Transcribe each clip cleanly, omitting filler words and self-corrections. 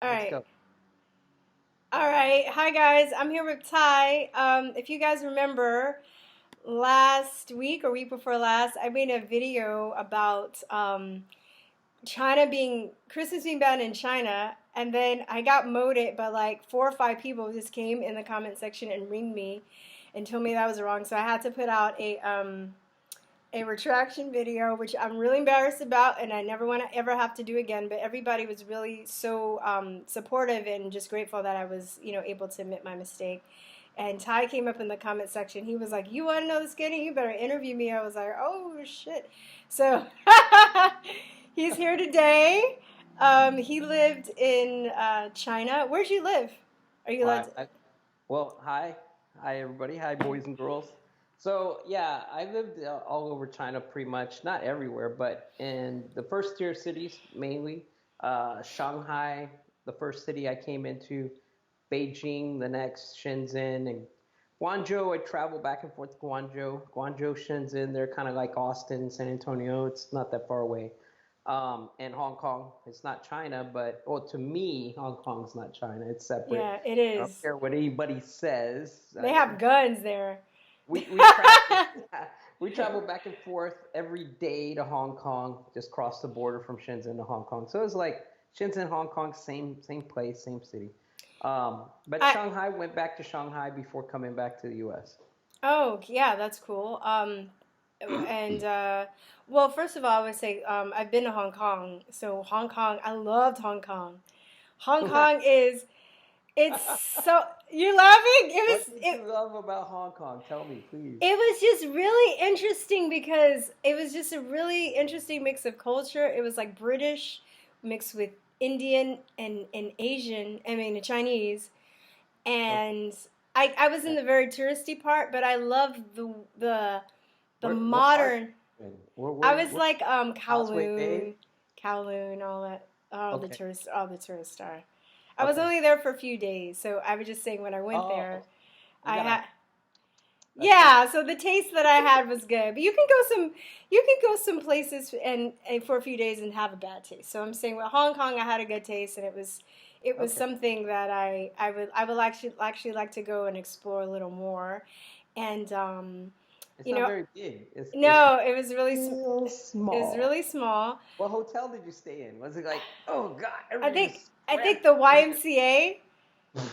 All Let's right. go. All right. Hi, guys. I'm here with Ty. If you guys remember, last week or week before last, I made a video about China being, Christmas being banned in China. And then I got moted, but like 4 or 5 people just came in the comment section and ringed me and told me that was wrong. So I had to put out a retraction video, which I'm really embarrassed about, and I never want to ever have to do again. But everybody was really so supportive and just grateful that I was, able to admit my mistake. And Ty came up in the comment section. He was like, "You want to know the skinny? You better interview me." I was like, "Oh shit!" So he's here today. He lived in China. Where'd you live? Are you allowed Hi. to? Hi. Hi, everybody. Hi, boys and girls. So, yeah, I lived all over China pretty much, not everywhere, but in the first tier cities mainly. Shanghai, the first city I came into, Beijing, the next, Shenzhen, and Guangzhou. I travel back and forth to Guangzhou, Shenzhen. They're kind of like Austin, San Antonio. It's not that far away. And Hong Kong. It's not China, but well, to me, Hong Kong's not China. It's separate. Yeah, it I don't is. care what anybody says. They have guns there. We travel we travel back and forth every day to Hong Kong. Just cross the border from Shenzhen to Hong Kong. So it's like Shenzhen, Hong Kong, same place, same city. But I Shanghai went back to Shanghai before coming back to the U.S. Oh, yeah, that's cool. And well, first of all, I would say I've been to Hong Kong. So Hong Kong, I loved Hong Kong. Hong Kong is it's so you're laughing. What did you love about Hong Kong? Tell me, please. It was just really interesting because it was just a really interesting mix of culture. It was like British mixed with Indian and Asian, I mean Chinese. Okay. And I was in the very touristy part, but I loved the What part? modern. In? I was Where? like Causeway Bay. Kowloon, all that, Okay. all the tourists are. I was Okay. only there for a few days, so I was just saying when I went there, Oh, you I got had a taste. yeah. So the taste that I had was good, but you can go some places and for a few days and have a bad taste. So I'm saying with Hong Kong, I had a good taste, and it was Okay. something that I would actually like to go and explore a little more, and It's you not know very big. It's no, it was really real it was small. really small. What hotel did you stay in? Was it like, oh God, I everything think is I think cramped the in here? YMCA.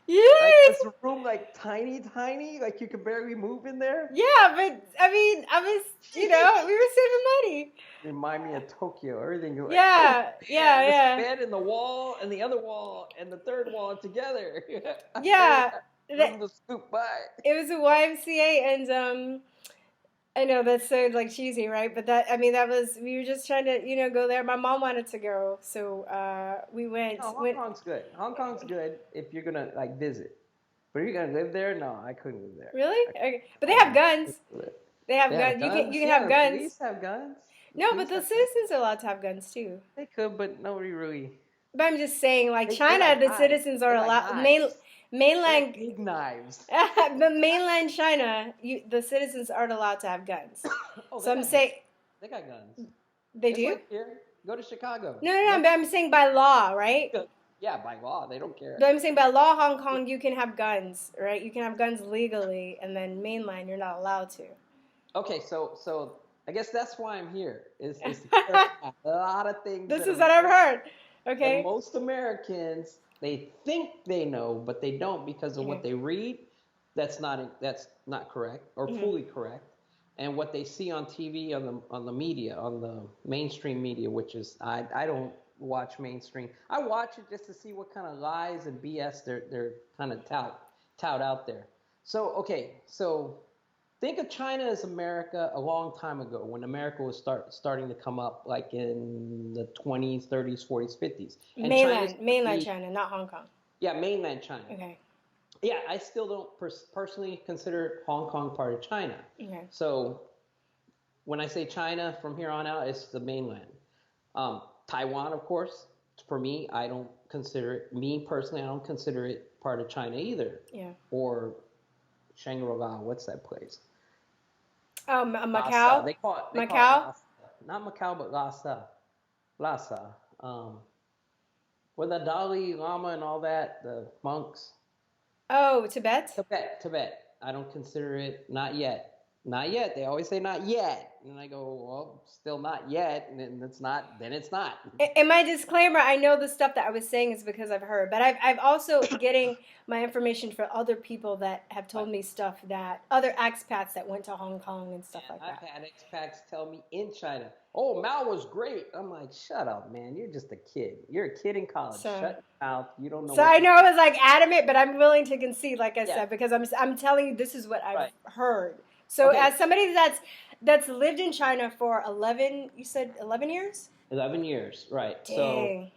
Like, was Yes. the room like tiny, tiny? Like you could barely move in there? Yeah, but I mean, I was, we were saving money. Remind me of Tokyo. Everything you're like, oh Yeah, yeah, man, this yeah, bed and the wall and the other wall and the third wall together. I barely yeah. got That room to scoop by. it was a YMCA, and I know that's so like cheesy, right? But that I mean, that was we were just trying to go there. My mom wanted to go, so we went. No, Hong Went Kong's good. Hong Kong's good if you're gonna like visit. But if you're gonna live there, no, I couldn't live there. really, I okay. But they couldn't, have no, I guns. couldn't do it. They They have have guns. You guns. can Yeah, have the guns. police have guns. The No, but police the have guns. citizens are allowed to have guns too. They could, but nobody really. But I'm just saying, like They China, like the knives. citizens are They like allowed. knives. They like Mainland, big knives. but mainland China, the citizens aren't allowed to have guns. Oh, So they I'm got guns. saying They got guns. they Just do. like here. Go to Chicago. No, no, No, no. But I'm saying by law, right? yeah, by law, they don't care. But I'm saying by law, Hong Kong, you can have guns, right? You can have guns legally, and then mainland, you're not allowed to. Okay, so I guess that's why I'm here. Is to clarify a lot of things This is what I've heard. Okay. most Americans they think they know, but they don't because of what Okay. they read. That's not correct or Hmm. fully correct, and what they see on TV on the media on the mainstream media, which is I don't watch mainstream. I watch it just to see what kind of lies and BS they're kind of tout out there. So okay, so think of China as America a long time ago when America was starting to come up, like in the 20s, 30s, 40s, 50s. And China's to Mainland me, China, not Hong Kong. yeah, mainland China. Okay. Yeah, I still don't personally consider Hong Kong part of China. Okay. So when I say China from here on out, it's the mainland. Taiwan, of course, for me, I don't consider it, me personally, I don't consider it part of China either. Yeah. Or Shangri-La, what's that place? Lhasa. Macau. They call it Macau. Lhasa. Not Macau, but Lhasa. Lhasa, um, where the Dalai Lama and all that, the monks. Oh, Tibet? Tibet, Tibet. I don't consider it not yet. Not yet. They always say not yet. And I go, well, still not yet. And then it's not, then it's not. In my disclaimer, I know the stuff that I was saying is because I've heard, but I've also getting my information from other people that have told Right. me stuff that other expats that went to Hong Kong and stuff And like I've that. had expats tell me in China, oh, Mao was great. I'm like, shut up, man. You're just a kid. You're a kid in college. So, Shut your mouth. You don't know so what I you're. know I was like adamant, but I'm willing to concede, like I Yeah, said, because I'm telling you this is what I've right. heard. So Okay. as somebody that's lived in China for 11, you said 11 years? 11 years. Right. So Dang.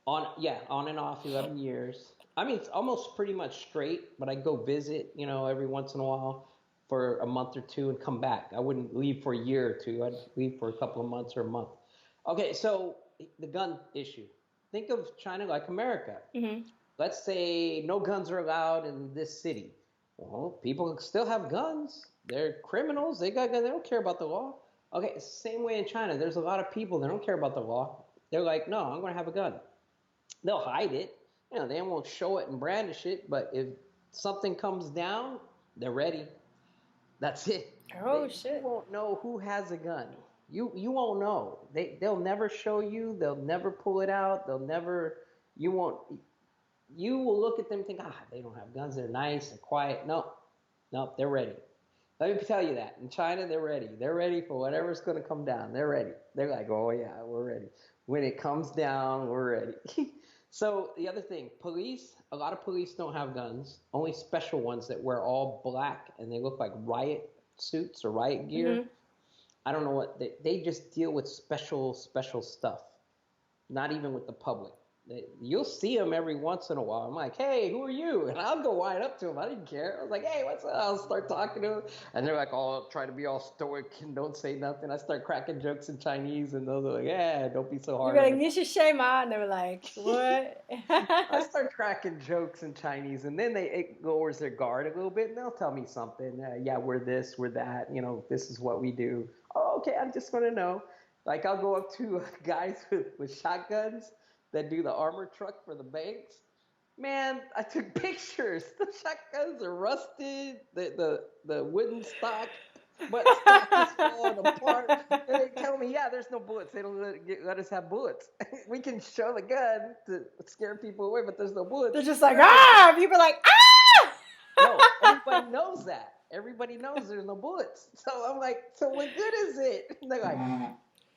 on and off 11 years. I mean, it's almost pretty much straight, but I go visit, every once in a while for a month or two and come back. I wouldn't leave for a year or two. I'd leave for a couple of months or a month. Okay, so the gun issue. Think of China like America. Hmm. Let's say no guns are allowed in this city. Well, people still have guns. They're criminals. They got guns. They don't care about the law. Okay, same way in China. There's a lot of people that don't care about the law. They're like, no, I'm going to have a gun. They'll hide it. They won't show it and brandish it. But if something comes down, they're ready. That's it. Oh You shit. won't know who has a gun. You won't know. They'll never show you. They'll never pull it out. They'll never. You won't. You will look at them and think, they don't have guns. They're nice. They're quiet. No, no, they're ready. Let me tell you that. In China, they're ready. They're ready for whatever's going to come down. They're ready. They're like, oh, yeah, we're ready. When it comes down, we're ready. So the other thing, police, a lot of police don't have guns. Only special ones that wear all black and they look like riot suits or riot gear. Hmm. I don't know what, they just deal with special stuff, not even with the public. You'll see them every once in a while. I'm like, hey, who are you? And I'll go wide up to them. I didn't care. I was like, hey, what's up? I'll start talking to them. And they're like, oh, try to be all stoic and don't say nothing. I start cracking jokes in Chinese, and those are like, yeah, don't be so You hard were on like, the. "Nisha Shema," and they were like, "What?" I start cracking jokes in Chinese, and then it lowers their guard a little bit, and they'll tell me something. Yeah, we're this, we're that. This is what we do. Oh, okay, I'm just gonna know. Like I'll go up to guys with shotguns that do the armor truck for the banks. Man, I took pictures. The shotguns are rusted. The wooden stock, but stock is falling apart. And they tell me, yeah, there's no bullets. They don't let us have bullets. We can show the gun to scare people away, but there's no bullets. They're just like, And I'm like, "Ah!" People are like, no, everybody "Ah!" knows that. Everybody knows there's no bullets. So I'm like, so what good is it? And they're like,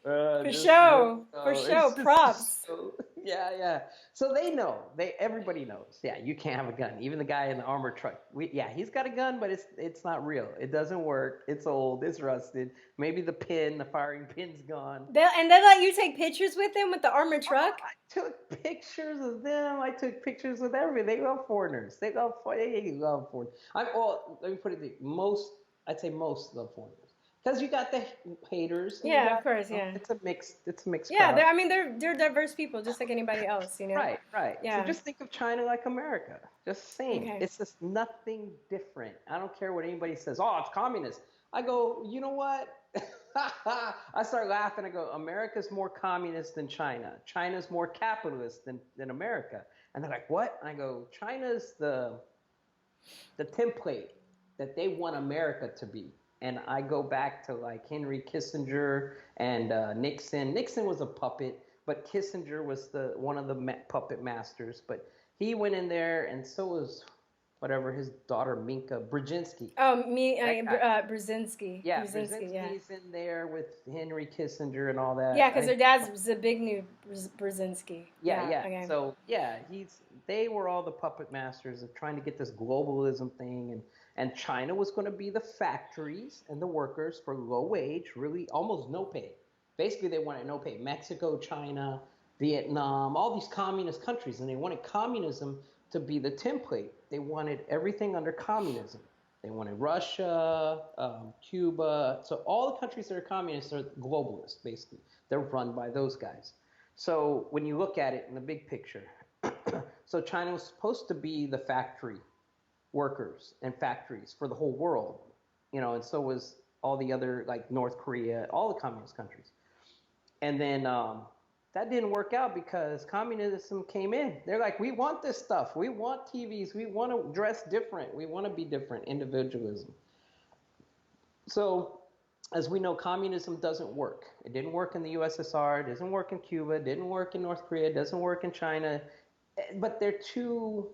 For just look. show, for show, It's just props. so, yeah, yeah. So they know. Everybody knows. Yeah, you can't have a gun. Even the guy in the armored truck. Yeah, he's got a gun, but it's not real. It doesn't work. It's old. It's rusted. Maybe the firing pin's gone. They let you take pictures with them with the armored truck. I took pictures of them. I took pictures with everybody. They love foreigners. They love foreigners. Let me put it this. I'd say most love foreigners. Because you got the haters and you Yeah, of got, course, yeah, it's a mixed yeah. crowd. I mean, they're diverse people, just like anybody else, you know. Right, right. So Yeah. just think of China like America. Just same. Okay. It's just nothing different. I don't care what anybody says. Oh, it's communist. I go, you know what? I start laughing. I go, America's more communist than China. China's more capitalist than America. And they're like, what? And I go, China's the template that they want America to be. And I go back to like Henry Kissinger and Nixon. Nixon was a puppet, but Kissinger was the one of the puppet masters. But he went in there, and so was whatever his daughter Minka Brzezinski. Oh, me, That guy. Brzezinski, Yeah, Brzezinski, yeah, Brzezinski's in there with Henry Kissinger and all yeah, that. because their dad's Zbigniew Brzezinski. Yeah, Yeah. yeah. Okay. So yeah, they were all the puppet masters of trying to get this globalism thing, and China was going to be the factories and the workers for low wage, really almost no pay. Basically, they wanted no pay. Mexico, China, Vietnam, all these communist countries, and they wanted communism to be the template. They wanted everything under communism. They wanted Russia, Cuba. So all the countries that are communist are globalist, basically. They're run by those guys. So when you look at it in the big picture, so China was supposed to be the factory workers and factories for the whole world, and so was all the other like North Korea, all the communist countries. And then that didn't work out because communism came in. They're like, we want this stuff. We want TVs. We want to dress different. We want to be different. Individualism. So, as we know, communism doesn't work. It didn't work in the USSR. It doesn't work in Cuba. It didn't work in North Korea. It doesn't work in China. But they're too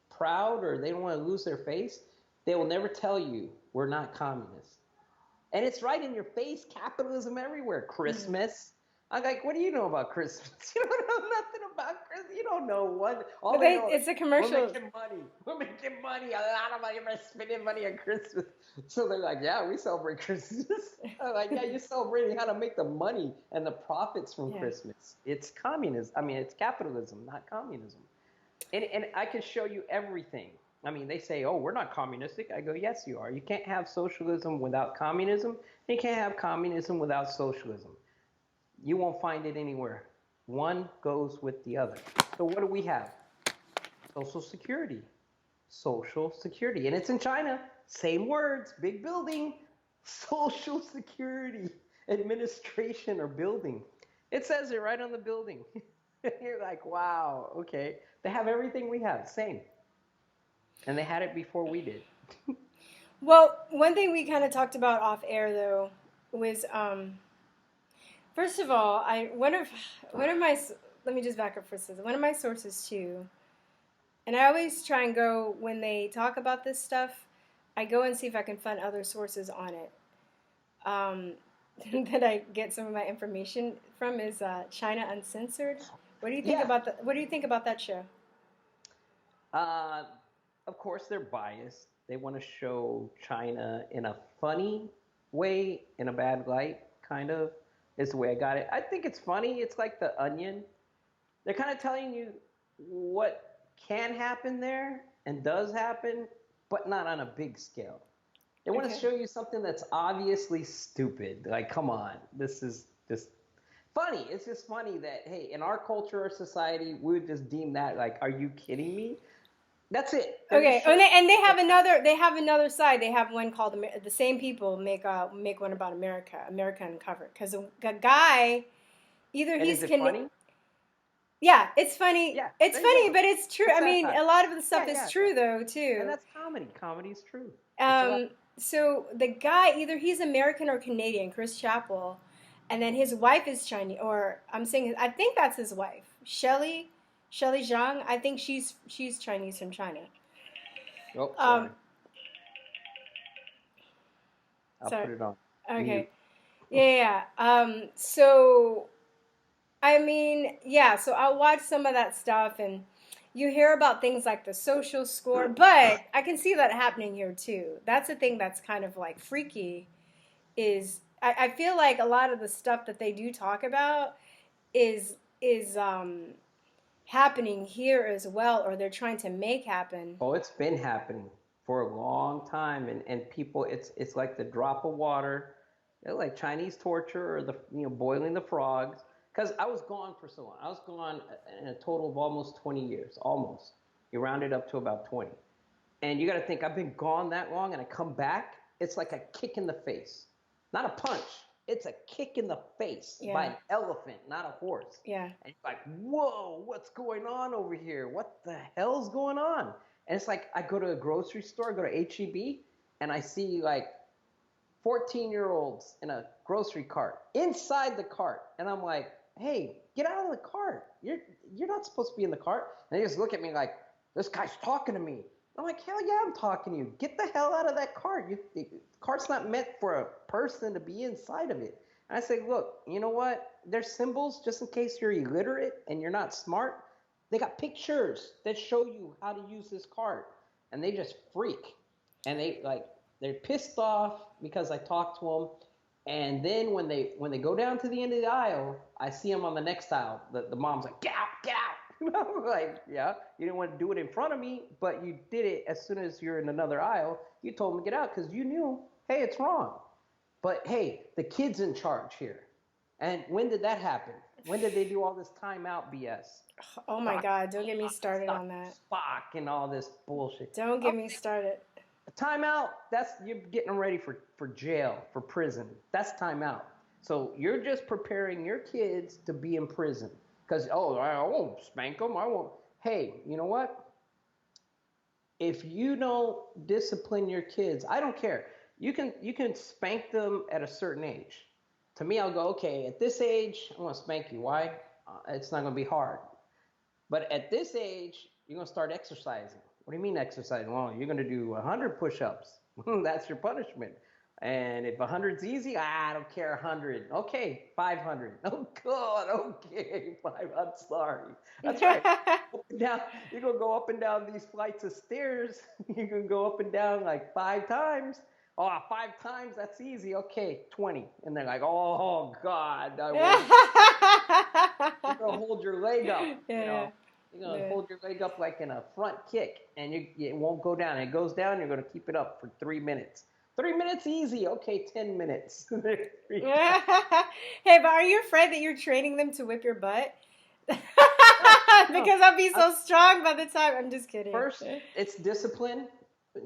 proud, or they don't want to lose their face. They will never tell you we're not communists. And it's right in your face, capitalism everywhere. Christmas. I'm like, what do you know about Christmas? You don't know nothing about Christmas. You don't know what. All But they know is it's a commercial. we're making money. We're making money. A lot of money. We're spending money on Christmas. So they're like, yeah, we celebrate Christmas. I'm like, yeah, you're celebrating how to make the money and the profits from Christmas. It's communism. I mean, it's capitalism, not communism. And I can show you everything. I mean, they say, oh, we're not communistic. I go, yes, you are. You can't have socialism without communism. And you can't have communism without socialism. You won't find it anywhere. One goes with the other. So what do we have? Social Security. Social Security. And it's in China. Same words, big building. Social Security Administration or building. It says it right on the building. You're like, wow, okay. They have everything we have, same. And they had it before we did. Well, one thing we kind of talked about off air though was first of all, one of my, let me just back up for a second. One of my sources too, and I always try and go when they talk about this stuff, I go and see if I can find other sources on it. That I get some of my information from is China Uncensored. What do you think about that? What do you think about that show? Of course, they're biased. They want to show China in a funny way, in a bad light, kind of, is the way I got it. I think it's funny. It's like The Onion. They're kind of telling you what can happen there and does happen, but not on a big scale. They want to show you something that's obviously stupid. Like, come on, this is just funny. It's just funny that, hey, in our culture or society, we would just deem that like, are you kidding me? That's it. Okay, and they have another side. They have one called the same people make one about America Uncovered, because a guy either and he's is it funny? Yeah, it's funny. Yeah, it's funny, but it's true. It's I mean, a lot of the stuff is true though too. And that's comedy. Comedy's true. So the guy either he's American or Canadian, Chris Chappell, and then his wife is Chinese, or I think that's his wife, Shelley Zhang. I think she's Chinese from China. Oh, sorry. I'll put it on. Okay. Yeah. So, I mean, yeah. So I'll watch some of that stuff, and you hear about things like the social score, but I can see that happening here too. That's the thing that's kind of like freaky. Is I feel like a lot of the stuff that they do talk about is happening here as well, or they're trying to make happen. Oh, it's been happening for a long time, and people, it's like the drop of water, like Chinese torture, or the boiling the frogs. Because I was gone for so long. I was gone in a total of almost 20 years, almost. You round it up to about 20. And you got to think, I've been gone that long, and I come back, it's like a kick in the face. Not a punch. It's a kick in the face by an elephant, not a horse. Yeah. And you're like, whoa, what's going on over here? What the hell's going on? And it's like, I go to a grocery store, go to HEB, and I see like 14-year-olds in a grocery cart, inside the cart. And I'm like, hey, get out of the cart. You're not supposed to be in the cart. And they just look at me like, this guy's talking to me. I'm like, hell yeah, I'm talking to you. Get the hell out of that cart. The cart's not meant for a person to be inside of it. And I say, look, you know what? There's symbols just in case you're illiterate and you're not smart. They got pictures that show you how to use this cart. And they just freak. And they're pissed off because I talked to them. And then when they go down to the end of the aisle, I see them on the next aisle. The mom's like, get out, get out. I'm like, yeah, you didn't want to do it in front of me, but you did it as soon as you're in another aisle. You told me to get out because you knew, hey, it's wrong. But hey, the kid's in charge here. And when did that happen? When did they do all this timeout BS? Oh my God, don't get me started on that. Spock and all this bullshit. Don't get me started. Timeout, you're getting them ready for jail, for prison. That's timeout. So you're just preparing your kids to be in prison. Because, oh, I won't spank them. I won't. Hey, you know what? If you don't discipline your kids, I don't care. You can spank them at a certain age. To me, I'll go, okay, at this age, I'm gonna spank you. Why? It's not gonna be hard. But at this age, you're gonna start exercising. What do you mean exercising? Well, you're gonna do 100 push-ups. That's your punishment. And if 100's easy, I don't care 100. Okay, 500. Oh God, okay, five. I'm sorry. That's right. Up and down. You're gonna go up and down these flights of stairs. You can go up and down like 5 times. Oh, 5 times, that's easy. Okay, 20. And they're like, oh God, I won't. You're gonna hold your leg up, Yeah. You're gonna Yeah. hold your leg up like in a front kick, and it won't go down. It goes down. You're gonna keep it up for 3 minutes. 3 minutes easy. Okay, 10 minutes. Hey, but are you afraid that you're training them to whip your butt? No, Because I'll be so strong by the time. I'm just kidding. first, it's discipline,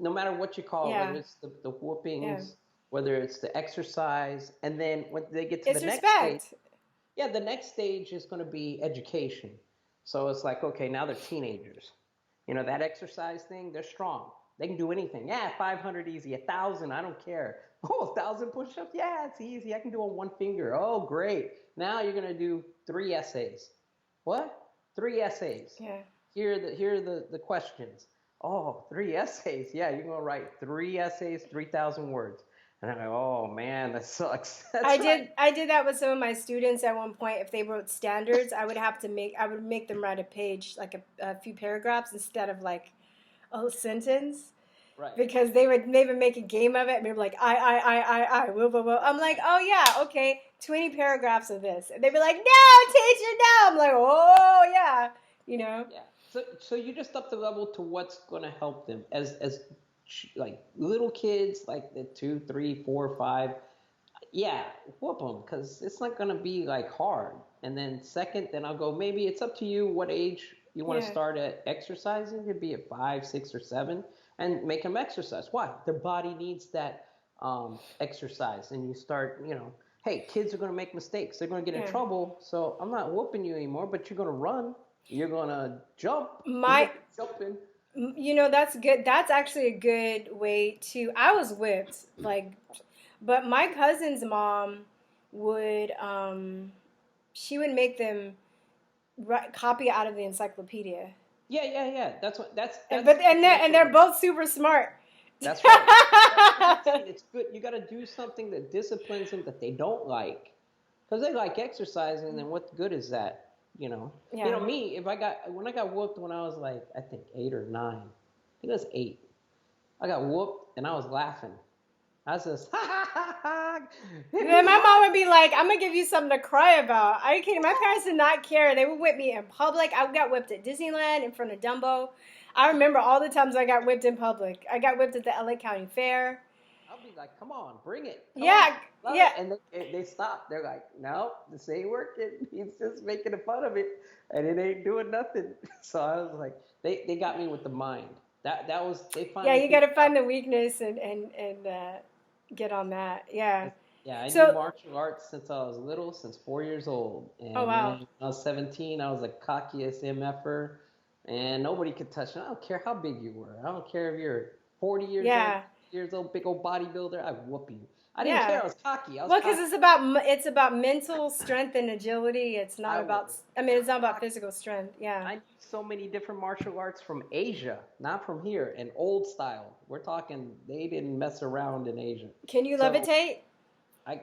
no matter what you call it, whether Yeah. it's the Yeah. whoopings, whether it's the exercise, and then when they get to the It's next stage, respect. yeah, the next stage is going to be education. So it's like, okay, now they're teenagers. That exercise thing, they're strong. They can do anything. Yeah, 500 easy, 1,000, I don't care. Oh, 1,000 push-ups? Yeah, it's easy. I can do on one finger. Oh, great. Now you're going to do 3 essays. What? 3 essays. Yeah. Here are the questions. Oh, 3 essays. Yeah, you're going to write 3 essays, 3,000 words. And I'm like, oh man, that sucks. I That's right. did I did that with some of my students at one point. If they wrote standards, I would make them write a page, like a few paragraphs instead of like a whole sentence. Right. Because they would make a game of it and they'd be like, I, will, will. I'm like, oh yeah, okay, 20 paragraphs of this. And they'd be like, no, teacher, no. I'm like, oh yeah, you know? Yeah. So you just up the level to what's going to help them as like little kids, like the 2, 3, 4, 5. Yeah, whoop them because it's not going to be like hard. And then second, then I'll go. Maybe it's up to you what age you want to Yeah, start at exercising. It could be at 5, 6, or 7, and make them exercise. Why? Their body needs that exercise. And you start, hey, kids are going to make mistakes. They're going to get in yeah. trouble. So I'm not whooping you anymore, but you're going to run. You're going to jump. You're going My, to jumping. that's good. That's actually a good way to, I was whipped, like, but my cousin's mom would, she would make them copy out of the encyclopedia. Yeah, yeah, yeah. That's what. And That's to make they're them. both super smart. That's right. That's what I'm saying. It's good. You got to do something that disciplines them that they don't like, because they like exercising. Then what good is that? Yeah. Me. If when I got whooped when I was like I think 8 or 9, I think it was 8. I got whooped and I was laughing. I was just ha ha ha ha. Hit And me then my mom hard. would be like, I'm gonna give you something to cry about. Are you kidding? My parents did not care. They would whip me in public. I got whipped at Disneyland in front of Dumbo. I remember all the times I got whipped in public. I got whipped at the LA County Fair. I'll be like, come on, bring it. Come on. Yeah, Love it. yeah. And they stop. They're like, no, this ain't working. He's just making fun of it and it ain't doing nothing. So I was like, they got me with the mind. That was, they Yeah, finally you figured gotta out. find the weakness and get on that. Yeah. Yeah, I knew So, martial arts since I was little, since 4 years old. oh And then wow. when I was 17, I was the cockiest MFer, and nobody could touch me. I don't care how big you were. I don't care if you're 40 years old, Yeah. 50 years old, big old bodybuilder. I'd whoop you. I didn't care. Yeah. I was cocky. I was Well, because cocky. it's about mental strength and agility. It's not I about. was I mean, it's not about cocky. physical strength. Yeah. I knew so many different martial arts from Asia, not from here, and old style. We're talking, they didn't mess around in Asia. Can you So levitate?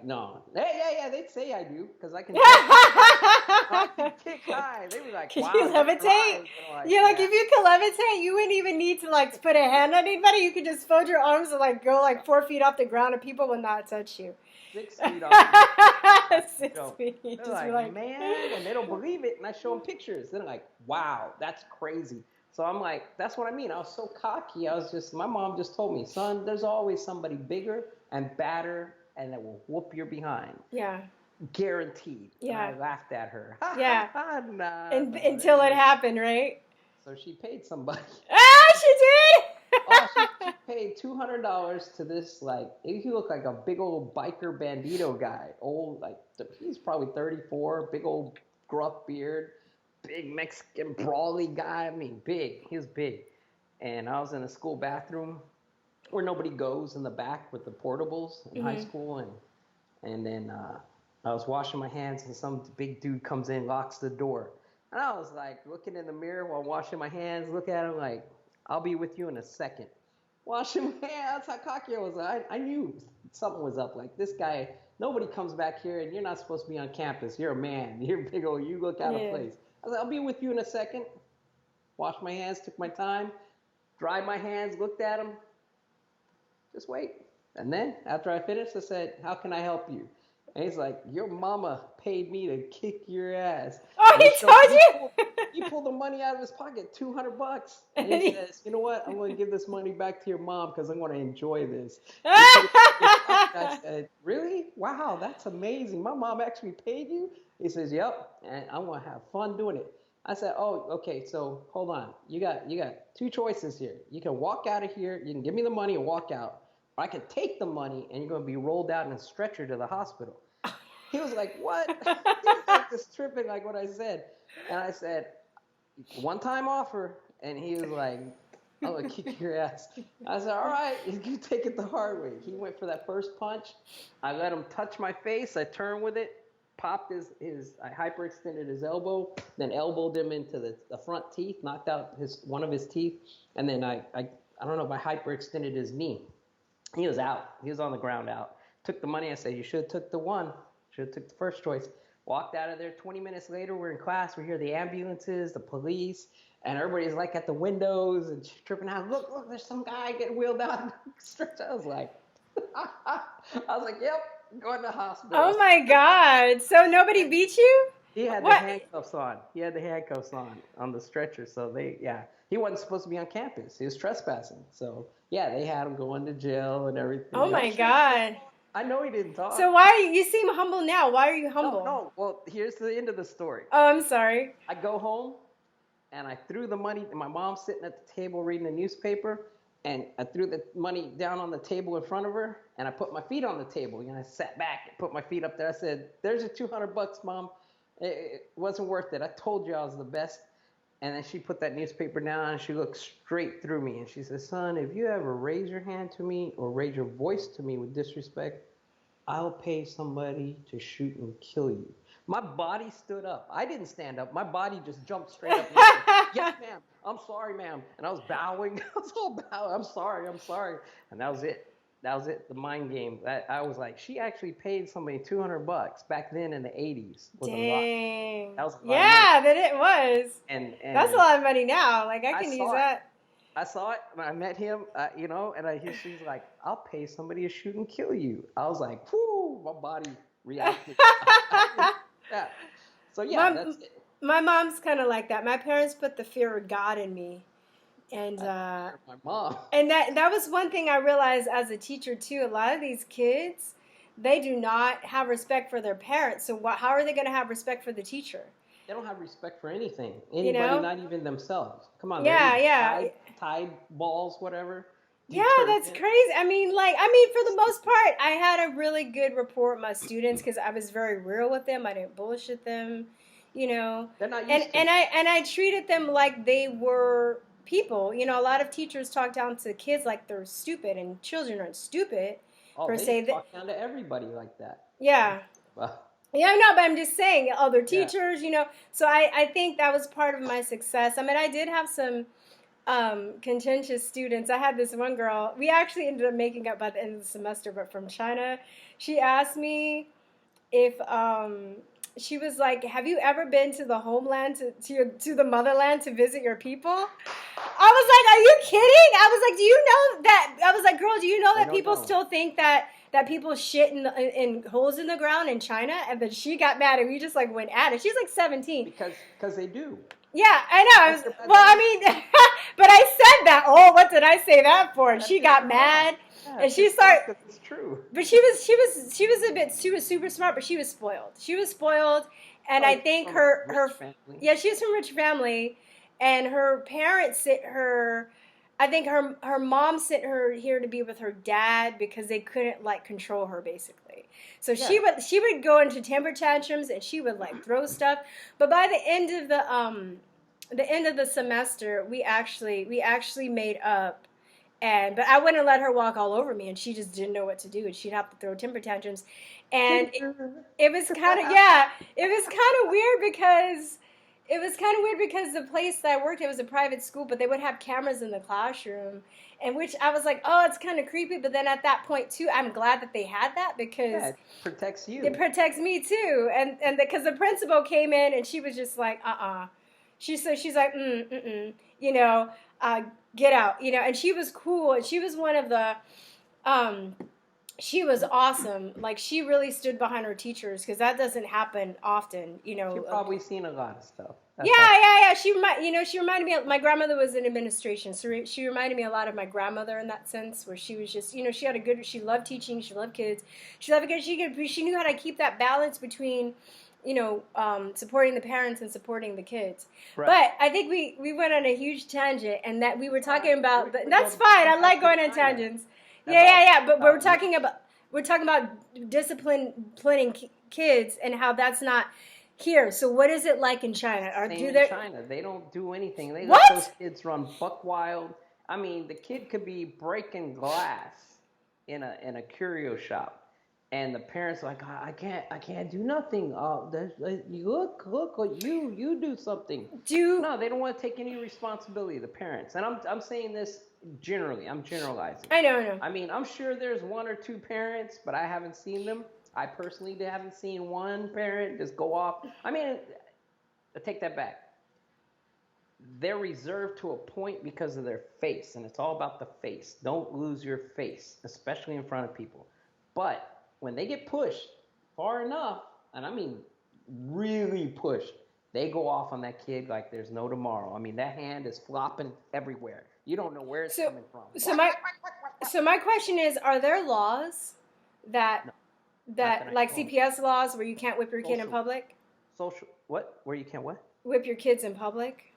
no. Yeah, they'd say I do because I can jump high and I can kick high. They were like, Can you wow, you levitate? rise. And I'm like, Yeah, like yeah, if you could levitate, you wouldn't even need to like put a hand on anybody. You could just fold your arms and like go like 4 feet off the ground, and people would not touch you. 6 feet off the ground. I can Six jump. feet. You They're just be like, like, man, and they don't believe it. And I show them pictures. They're like, wow, that's crazy. So I'm like, that's what I mean. I was so cocky. My mom just told me, son, there's always somebody bigger and badder and that will whoop your behind. yeah, Guaranteed. And I yeah, laughed at her. Ha ha yeah. ha, nah, And no, that until ain't it it. happened, right? So she paid somebody. Ah, she Oh, she, did. she paid $200 to this, like, he looked like a big old biker bandito guy. Old, like, he's probably 34, big old gruff beard. big Mexican brawly guy. I mean, big. He was big. And I was in a school bathroom where nobody goes in the back with the portables in high school. And then I was washing my hands, and some big dude comes in, locks the door. And I was like looking in the mirror while washing my hands, look at him like, I'll be with you in a second. Washing my hands, that's how cocky I was. I knew something was up. Like, this guy, nobody comes back here, and you're not supposed to be on campus. You're a man. You're big old. You look out of place. I was like, I'll be with you in a second. Washed my hands, took my time, dried my hands, looked at him. Just wait. And then after I finished, I said, how can I help you? And he's like, your mama paid me to kick your ass. Oh, he told you? He pulled the money out of his pocket, $200. And he says, you know what? I'm going to give this money back to your mom because I'm going to enjoy this. I said, really? Wow, that's amazing. My mom actually paid you? He says, yep, and I'm going to have fun doing it. I said, oh, okay, so hold on. You got two choices here. You can walk out of here. You can give me the money and walk out. Or I can take the money, and you're going to be rolled out in a stretcher to the hospital. He was like, what? He was like just tripping like what I said. And I said, one-time offer. And he was like, I'm going to kick your ass. I said, all right, you take it the hard way. He went for that first punch. I let him touch my face. I turned with it, popped I hyperextended his elbow, then elbowed him into the front teeth, knocked out one of his teeth. And then I don't know if I hyperextended his knee. He was out. He was on the ground out. Took the money. I said, you should have took the one. Should have took the first choice. Walked out of there. 20 minutes later, we're in class. We hear the ambulances, the police, and everybody's like at the windows and tripping out. Look, there's some guy getting wheeled out. I was like, yep, going to the hospital. Oh my God. So nobody beat you? He had the handcuffs on. On the stretcher. So he wasn't supposed to be on campus. He was trespassing. So they had him going to jail and everything. Oh my God. I know he didn't talk. So why you seem humble now? Why are you humble? No. Well, here's the end of the story. Oh, I'm sorry. I go home, and I threw the money. My mom's sitting at the table reading the newspaper, and I threw the money down on the table in front of her, and I put my feet on the table. And I sat back and put my feet up there. I said, there's your $200, Mom. It wasn't worth it. I told you I was the best. And then she put that newspaper down, and she looked straight through me. And she said, son, if you ever raise your hand to me or raise your voice to me with disrespect, I'll pay somebody to shoot and kill you. My body stood up. I didn't stand up. My body just jumped straight up. And said, yes, ma'am. I'm sorry, ma'am. And I was bowing. I was all bowing. I'm sorry. And that was it. The mind game. I was like, she actually paid somebody $200 back then in the 80s. Dang. That was a lot. Yeah, that it was. And that's a lot of money now. Like, I can use that. I saw it, and I met him, and she's like, I'll pay somebody to shoot and kill you. I was like, whoo, my body reacted. Yeah. So, that's it. My mom's kind of like that. My parents put the fear of God in me. And my mom. And that was one thing I realized as a teacher too. A lot of these kids, they do not have respect for their parents. So how are they going to have respect for the teacher? They don't have respect for anything. Anybody, not even themselves. Come on. Yeah. Tide balls, whatever. Yeah, that's crazy. I mean, for the most part, I had a really good rapport with my students because I was very real with them. I didn't bullshit them, They're not used to it. And I treated them like they were people. A lot of teachers talk down to kids like they're stupid, and children aren't stupid. They talk down to everybody like that. Yeah. Well. Yeah, no, but I'm just saying, other teachers, So I think that was part of my success. I mean, I did have some contentious students. I had this one girl, we actually ended up making up by the end of the semester, but from China. She asked me if she was like, have you ever been to the homeland, to the motherland to visit your people? I was like, are you kidding? I was like, do you know that? I was like, girl, do you know that people still think that people shit in holes in the ground in China? And then she got mad, and we just like went at it. She's like 17. Because they do. Yeah, I know. But I said that. Oh, what did I say that for? And she got mad. And she started. It's true. But she was super smart, but she was spoiled. And I think her family. Yeah, she was from a rich family, and her parents I think her mom sent her here to be with her dad because they couldn't like control her basically. So Yeah. she would go into temper tantrums and she would like throw stuff. But by the end of the semester, we actually made up. And but I wouldn't let her walk all over me, and she just didn't know what to do, and she'd have to throw temper tantrums, and it was kind of yeah, it was kind of weird because the place that I worked at was a private school, but they would have cameras in the classroom, and which I was like, oh, it's kind of creepy. But then at that point too, I'm glad that they had that because Yeah, it protects you. it protects me too, and because the principal came in and she was just like, she's like, you know, get out, you know, and she was cool, and she was one of the, she was awesome. Like she really stood behind her teachers because that doesn't happen often, you know. You've probably seen a lot of stuff. That's yeah. She reminded me. My grandmother was in administration, so she reminded me a lot of my grandmother in that sense, where she was just, you know, she loved teaching, she loved kids, she knew how to keep that balance between, you know, supporting the parents and supporting the kids. Right. But I think we went on a huge tangent, and that we were talking about. That's fine. I like going on tangents. Yeah. But we're talking about disciplining kids and how that's not here. So what is it like in China? In China, they don't do anything. They let those kids run buck wild. I mean, the kid could be breaking glass in a curio shop, and the parents are like, I can't do nothing. Look, you do something. No, they don't want to take any responsibility. The parents, and I'm saying this generally. I'm generalizing. I know. I mean, I'm sure there's one or two parents, but I haven't seen them. I personally haven't seen one parent just go off. I mean, I take that back. They're reserved to a point because of their face, and it's all about the face. Don't lose your face, especially in front of people. But when they get pushed far enough, and I mean really pushed, they go off on that kid like there's no tomorrow. I mean, that hand is flopping everywhere. You don't know where it's coming from. So my question is, are there laws that like CPS laws where you can't whip your kid in public? Social what? Where you can't what? Whip your kids in public?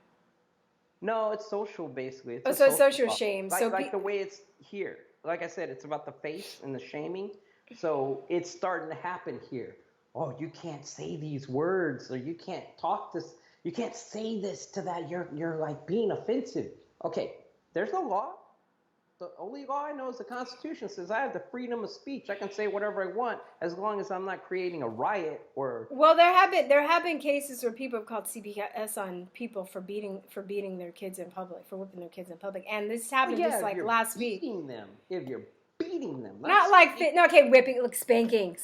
No, it's social basically. It's social shame. Like the way it's here. Like I said, it's about the face and the shaming. So it's starting to happen here. Oh, you can't say these words, or you can't talk this. You can't say this to that. You're like being offensive. Okay, there's no law. The only law I know is the Constitution says I have the freedom of speech. I can say whatever I want as long as I'm not creating a riot or. Well, there have been cases where people have called CPS on people for beating their kids in public, for whipping their kids in public, and this happened just like last week. If you're beating them, not like whipping, like spanking.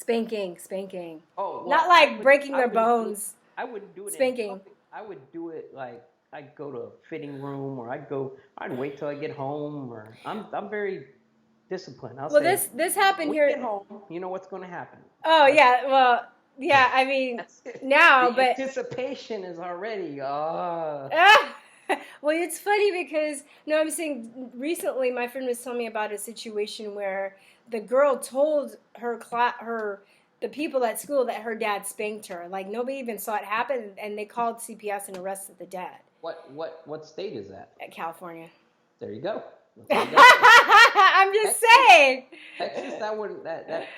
Oh, well, not like breaking their bones. I wouldn't do it. Spanking. I would do it like. I'd go to a fitting room, or I'd wait till I get home, or I'm very disciplined. This happened here. Get home, you know what's going to happen. Oh yeah, well yeah. I mean now, but anticipation is already. Well, it's funny because I'm saying recently my friend was telling me about a situation where the girl told the people at school that her dad spanked her. Like nobody even saw it happen, and they called CPS and arrested the dad. What state is that? At California. There you go. I'm just saying. Texas, that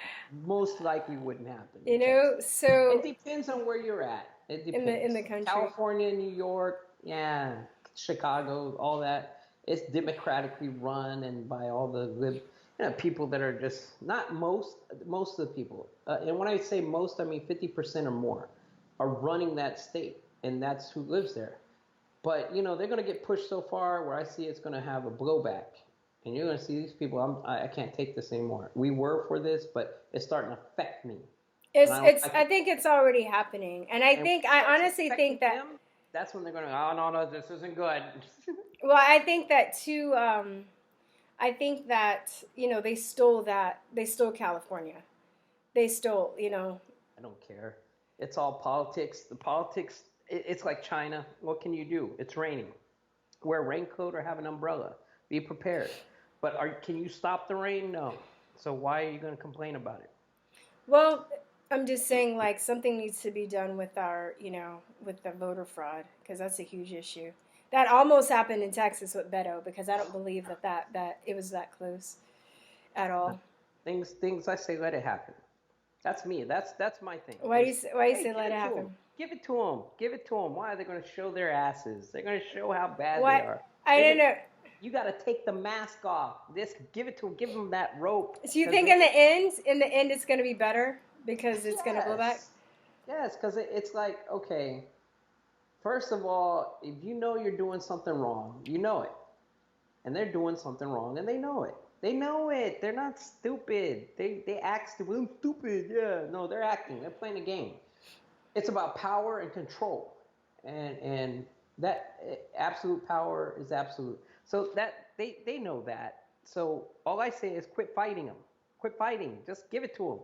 most likely wouldn't happen. You know, so it depends on where you're at. It depends. In the country. California, New York, yeah, Chicago, all that. It's democratically run and by all the people that are just not most of the people. And when I say most, I mean 50% or more are running that state, and that's who lives there. But, they're going to get pushed so far where I see it's going to have a blowback. And you're going to see these people, I can't take this anymore. We were for this, but it's starting to affect me. I think it's already happening. And I honestly think that... Them, that's when they're going to, oh, no, this isn't good. Well, I think that, too, I think that, they stole California. They stole, I don't care. It's all politics. The politics... It's like China. What can you do? It's raining. Wear a raincoat or have an umbrella. Be prepared. But can you stop the rain? No. So why are you going to complain about it? Well, I'm just saying, like, something needs to be done with our, with the voter fraud, because that's a huge issue. That almost happened in Texas with Beto because I don't believe that it was that close at all. Things I say, let it happen. That's me. That's my thing. Why do you Hey, say give let it it to them. happen? Give it to them. Give it to them. Why are they going to show their asses? They're going to show how bad they What? are. I They're don't gonna, know. you got to take the mask off. Just give it to them. Give them that rope. So you Because think in the end, it's going to be better because it's going to blow back? yes, yes, because it's like, okay, first of all, if you know you're doing something wrong, you know it. And they're doing something wrong and they know it. They know it. They're not stupid. They act stupid. I'm stupid. Yeah. No, they're acting. They're playing a game. It's about power and control. And that absolute power is absolute. So that they know that. So all I say is quit fighting them. Quit fighting. Just give it to them.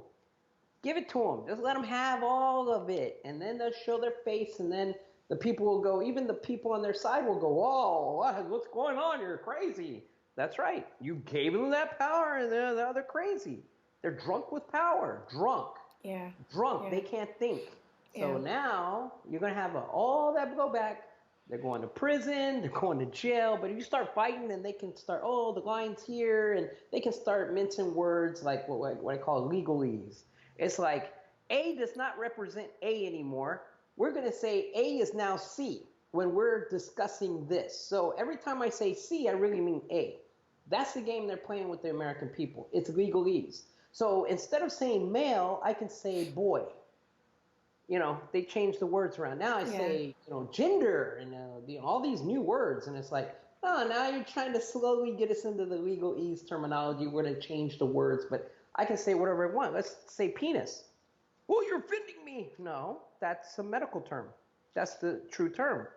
Give it to them. Just let them have all of it, and then they'll show their face, and then the people will go. Even the people on their side will go, "Oh, what's going on? You're crazy." That's right. You gave them that power, and now they're crazy. They're drunk with power. Drunk. Yeah. Drunk. Yeah. They can't think. So Yeah. now you're gonna have all that go back. They're going to prison. They're going to jail. But if you start fighting, then they can start. Oh, the line's here, and they can start mincing words like what I call legalese. It's like A does not represent A anymore. We're going to say A is now C when we're discussing this. So every time I say C, I really mean A. That's the game they're playing with the American people. It's legalese. So instead of saying male, I can say boy. They change the words around. Now I Yeah. say, gender and all these new words. And it's like, oh, now you're trying to slowly get us into the legalese terminology. We're going to change the words, but I can say whatever I want. Let's say penis. Well, you're offending me. No, that's a medical term. That's the true term.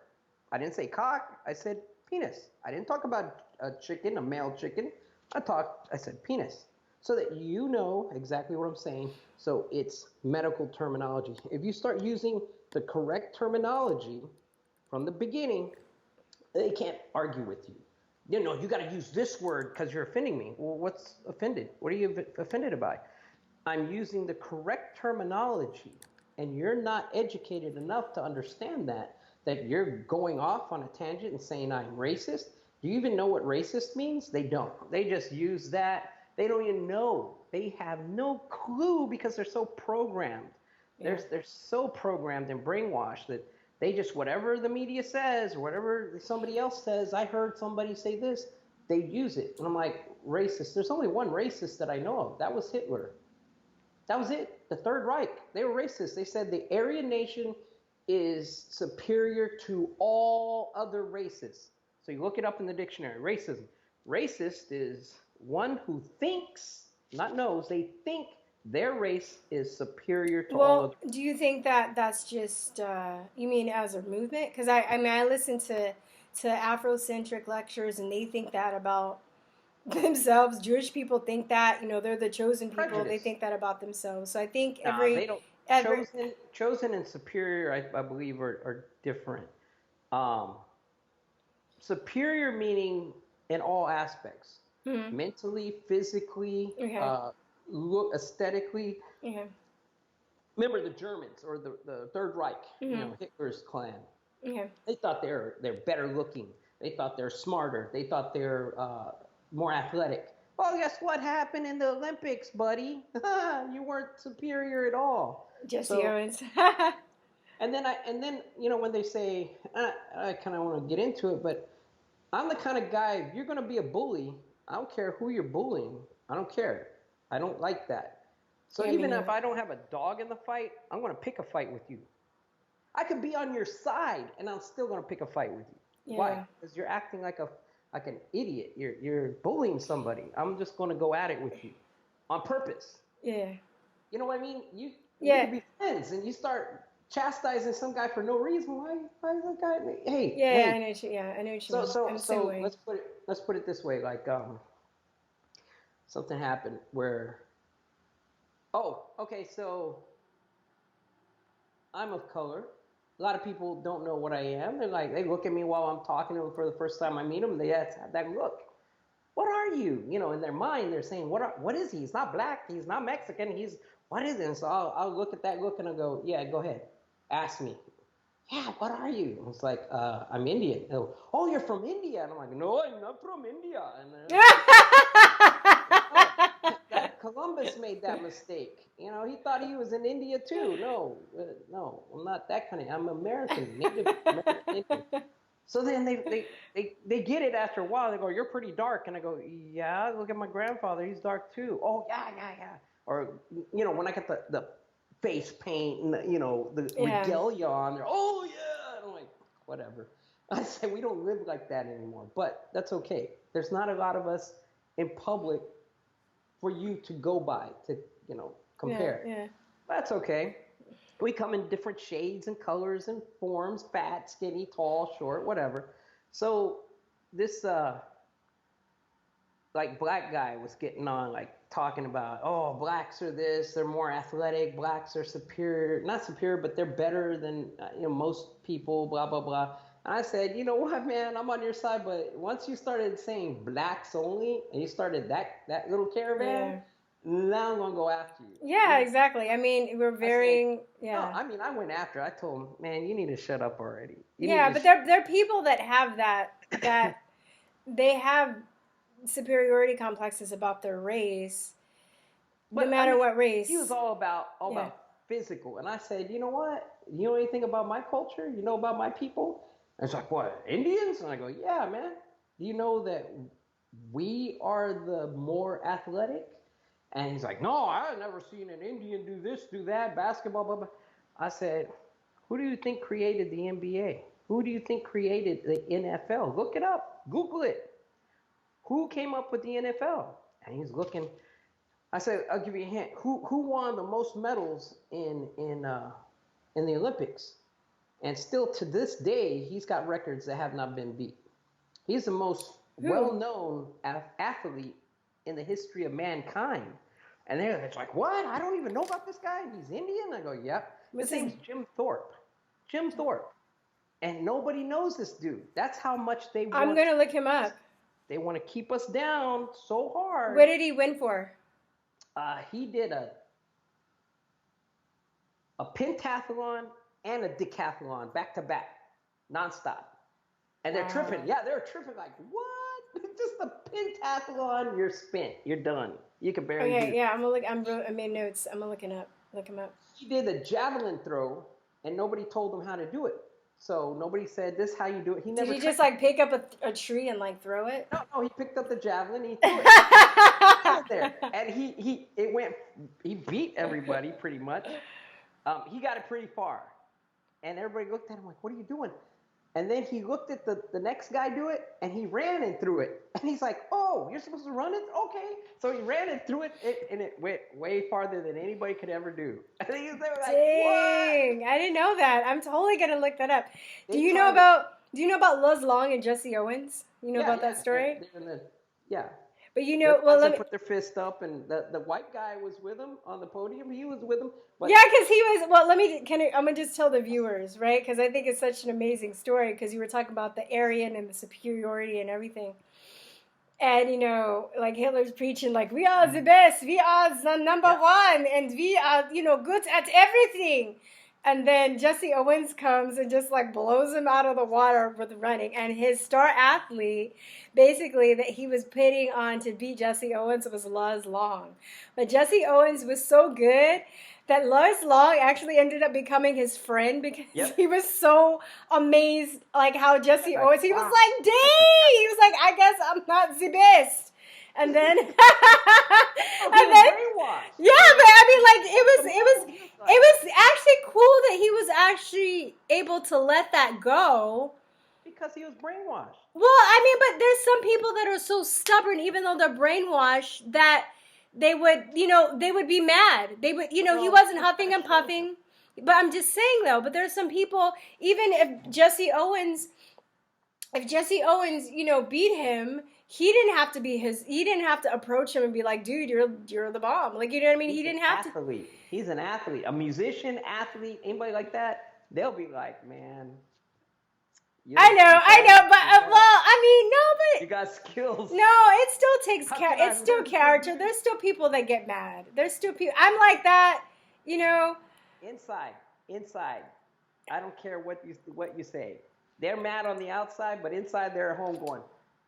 I didn't say cock. I said penis. I didn't talk about a chicken, a male chicken. I said penis. So that you know exactly what I'm saying. So it's medical terminology. If you start using the correct terminology from the beginning, they can't argue with you. You got to use this word because you're offending me. Well, what's offended? What are you offended about? I'm using the correct terminology, and you're not educated enough to understand that you're going off on a tangent and saying I'm racist. Do you even know what racist means? They don't. They just use that. They don't even know. They have no clue because they're so programmed. Yeah. They're so programmed and brainwashed that they just, whatever the media says, whatever somebody else says, I heard somebody say this, they use it. And I'm like, racist. There's only one racist that I know of. That was Hitler. That was it. The Third Reich. They were racist. They said the Aryan nation is superior to all other races. So you look it up in the dictionary. Racism. Racist is one who thinks, not knows, they think their race is superior to all Well, other. do you think that that's just you mean as a movement? Because I mean I listen to Afrocentric lectures and they think that about themselves. Jewish people think that they're the chosen people. They Prejudice. think that about themselves. So I think Nah, they don't. every Chosen and superior, I believe, are different. Um, Superior meaning in all aspects, mhm. mentally, physically, Okay. look aesthetically. Okay. Remember the Germans or the Third Reich, Mhm. Hitler's clan. Okay. They thought they're better looking. They thought they're smarter. They thought they're more athletic. Well, guess what happened in the Olympics, buddy? You weren't superior at all. Jesse So Owens. and then when they say, I kind of want to get into it, but I'm the kind of guy, if you're going to be a bully, I don't care who you're bullying. I don't care. I don't like that. So Yeah, me even if neither. I don't have a dog in the fight, I'm going to pick a fight with you. I could be on your side and I'm still going to pick a fight with you. Why? Yeah. Because you're acting like an idiot. You're bullying somebody. I'm just going to go at it with you on purpose. Yeah. You know what I mean? We Yeah. could be friends and you start chastising some guy for no reason. Why is that guy? Hey, Yeah. hey, I know what you so mean. so I'm the same so way. let's put it this way. Like something happened where okay, so I'm of color. A lot of people don't know what I am. They look at me while I'm talking to them for the first time I meet them. They have that look. What are you? In their mind they're saying what is he? He's not black. He's not Mexican. He's what is it? And so I'll look at that look and I'll go, yeah, go ahead, ask me. yeah, what are you? I was like, I'm Indian. Oh, you're from India. And I'm like, no, I'm not from India. And then it's like, no, that Columbus made that mistake. You know, he thought he was in India too. No, no, I'm not that kind of. I'm American, Native American Indian. So then they get it after a while. They go, you're pretty dark. And I go, yeah, look at my grandfather. He's dark too. Oh, yeah, yeah, yeah. Or, you know, when I get the face paint and, the Yeah. regalia on there, oh, yeah. And I'm like, whatever. I say, we don't live like that anymore. But that's okay. There's not a lot of us in public for you to go by, to, Yeah, compare. yeah. That's okay. We come in different shades and colors and forms, fat, skinny, tall, short, whatever. So this like black guy was getting on, like talking about, oh, blacks are this, they're more athletic, blacks are superior, not superior, but they're better than most people, blah blah blah. And I said, you know what, man, I'm on your side, but once you started saying blacks only, and you started that little caravan, Yeah. now I'm gonna go after you. Yeah, exactly. I mean, we're I said, varying. no, Yeah. I mean, I went after. I told him, man, you need to shut up already. You need Yeah, to. but there are people that have that they have superiority complexes about their race, no But I matter mean, what he was race. all Yeah. about physical, and I said, you know what? You know anything about my culture? You know about my people? And it's like, what, Indians? And I go, yeah, man. Do you know that we are the more athletic? And he's like, no, I've never seen an Indian do this, do that, basketball, blah blah. I said, who do you think created the NBA? Who do you think created the NFL? Look it up. Google it. Who came up with the NFL? And he's looking. I said, I'll give you a hint. Who won the most medals in the Olympics? And still to this day, he's got records that have not been beat. He's the most Who? well-known athlete in the history of mankind. And it's like, what? I don't even know about this guy. He's Indian. I go, yep. What's His his? name's Jim Thorpe. Jim Thorpe. And nobody knows this dude. That's how much they I'm want. gonna look him up. They want to keep us down so What hard. did he win for? He did a pentathlon and a decathlon back to back, nonstop. And they're tripping. Wow. Yeah, they're tripping like, what? Just a pentathlon, you're spent. You're done. You can barely do Okay, it. yeah, I'm gonna look. I made notes. I'm gonna look him up. Look him up. He did a javelin throw, and nobody told him how to do it. So nobody said, this is how you do it. He Did never he just tried. like pick up a tree and like throw it? No, no, he picked up the javelin, and he threw it. Standing there. And he beat everybody pretty much. He got it pretty far. And everybody looked at him like, what are you doing? And then he looked at the next guy do it, and he ran and threw it. And he's like, oh, you're supposed to run it? Okay. So he ran and threw it, and it went way farther than anybody could ever do. And they were like, what? Dang, I didn't know that. I'm totally gonna look that up. Do They you know tried it. about Do you know about Luz Long and Jesse Owens? You know Yeah, about yeah. that story? They're in the, yeah. But you They're know, the well, ones let that me. put their fist up, and the white guy was with him on the podium. He was with him. Yeah, But because he was. Well, let me. I'm gonna just tell the viewers, right? Because I think it's such an amazing story. Because you were talking about the Aryan and the superiority and everything. And like Hitler's preaching, like we are the best, we are the number yeah, one, and we are, good at everything. And then Jesse Owens comes and just like blows him out of the water with running. And his star athlete, basically, that he was pitting on to beat Jesse Owens was Luz Long. But Jesse Owens was so good that Luz Long actually ended up becoming his friend because yep. he was so amazed, like how Jesse Like, Owens, he was wow. like, dang, he was like, I guess I'm not the best. And then, and Oh, he was then, brainwashed. yeah, but I mean, like, it was actually cool that he was actually able to let that go. Because he was brainwashed. Well, I mean, but there's some people that are so stubborn, even though they're brainwashed, that they would, they would be mad. They would, he wasn't huffing and puffing. But I'm just saying, though, but there's some people, even if Jesse Owens, beat him, he didn't have to approach him and be like, dude, you're the bomb. Like, you know what I mean? He didn't have to. He's an athlete. A musician, athlete, anybody like that, they'll be like, man. I know, but, well, I mean, no, but. You got skills. No, it still takes it's still character. There's still people that get mad. There's still people. I'm like that, Inside. I don't care what you say. They're mad on the outside, but inside they're at home going,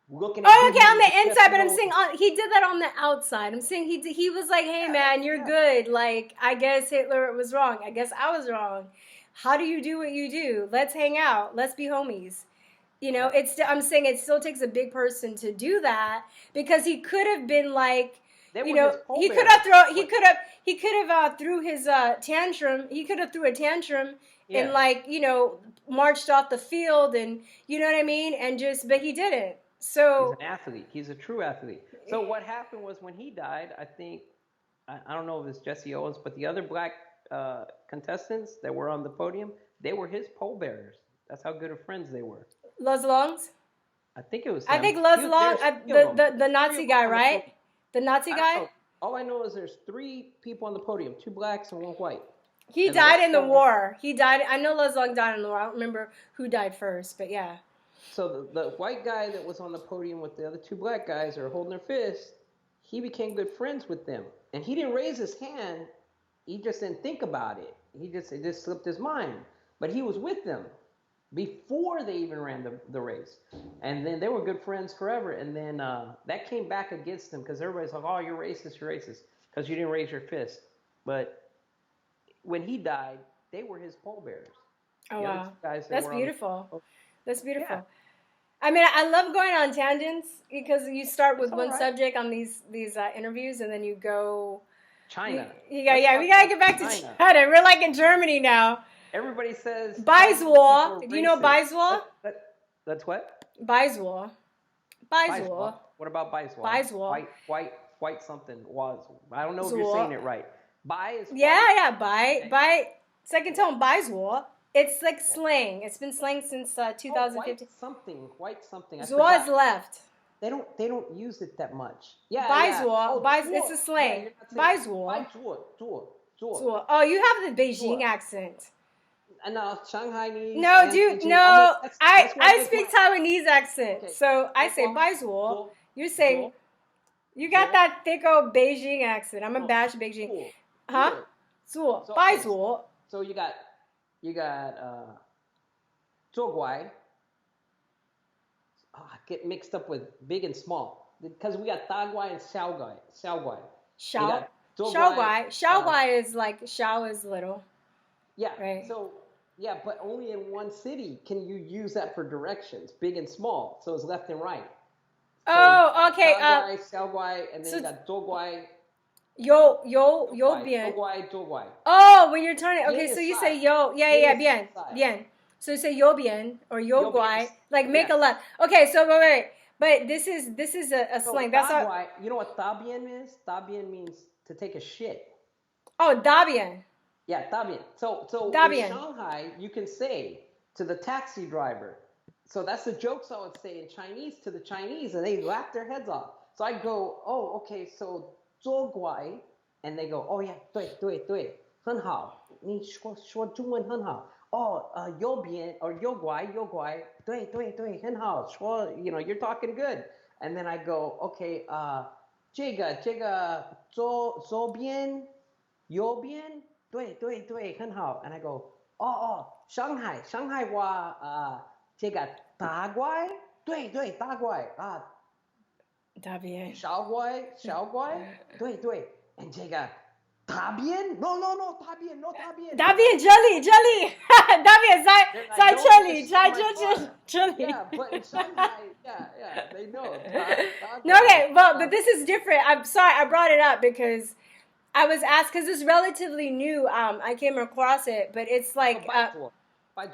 looking at Oh, okay, videos on of the inside, Jesse but I'm saying Owens. he did that on the outside. I'm saying he was like, hey Yeah, man, you're yeah. good. Like, I guess Hitler was wrong. I guess I was wrong. How do you do what you do? Let's hang out. Let's be homies. You know, Yep. I'm saying it still takes a big person to do that because he could have been like, They you were his know, he could have pallbearers. threw his tantrum. He could have threw a tantrum and Yeah. like, you know, marched off the field and you know what I mean, and just but he didn't. He's So an athlete. He's a true athlete. So what happened was when he died, I think, I don't know if it's Jesse Owens, but the other black contestants that were on the podium, they were his pallbearers. That's how good of friends they were. Les Longs. I think it was I him. think Les Long, There's three of them. the There's three Nazi of them guy, on the right? podium. The Nazi I don't guy. know. All I know is there's three people on the podium, two blacks and one white. He And the died white in the guy, war. He died. I know Les Long died in the war. I don't remember who died first, but yeah. so the white guy that was on the podium with the other two black guys are holding their fists, he became good friends with them. And he didn't raise his hand. He just didn't think about it. It just slipped his mind. But he was with them before they even ran the race. And then they were good friends forever. And then that came back against them because everybody's like, oh, you're racist, because you didn't raise your fist. But when he died, they were his pallbearers. Oh The other wow, two guys that that's were on the beautiful. That's beautiful. yeah, I mean, I love going on tangents because you start with it's all one right. subject on these interviews, and then you go. China. We gotta get back to China. We're like in Germany now. Everybody says Baizwar. Do you know Baizwar? That's what? Baizwar. Baizwar. What about Baizwar? Baizwar. White something was. I don't know if you're saying it right. Bai is white. Yeah. By second tone Baizwar. It's like slang. It's been slang since 2015. White something. Zwa is left. They don't use it that much. Yeah. Baizwar. Oh, It's a slang. Baizwar. Zuo. Oh, you have the Beijing accent. No, Shanghainese. No, dude, no. I speak my... Taiwanese accent. Okay. So I say Baizwar. You're saying you got that thick old Beijing accent. I'm a bash Beijing. Huh? Zuo. Baizwar. So you got 做guai. I get mixed up with big and small because we got da guai and xiao guai. Xiao guai is like xiao is little. Yeah. Right. So yeah, but only in one city can you use that for directions, big and small. So it's left and right. So oh, okay. Da guai, xiao guai, and then you got do guai. Yo bien. Do guai. Oh, when you're turning. Okay, so you side. say yo. Yeah, bien. So you say yo bien or yo guai, like make a left. Okay, so wait. But this is a slang. That's how. You know what da bien is? Da bien means to take a shit. Oh, da bien. Yeah, da bien. So da in bien. Shanghai, you can say to the taxi driver. So that's the jokes I would say in Chinese to the Chinese, and they laugh their heads off. So I go, oh, okay, so 做guai, and they go, oh yeah, 对，很好，你说中文很好。Oh, 右边 or 右拐，对，很好，说 you're talking good. And then I go, okay, 这个左边，右边，对，很好。And I go,上海话这个大拐，对，大拐啊。Da bien. 小拐，对。And 这个大便 no 大便 no 大便 da bien 这里da bien 在这里 Yeah, but in Shanghai, yeah, they know. No, okay, well, but this is different. I'm sorry I brought it up because I was asked because it's relatively new. I came across it, but it's like 拜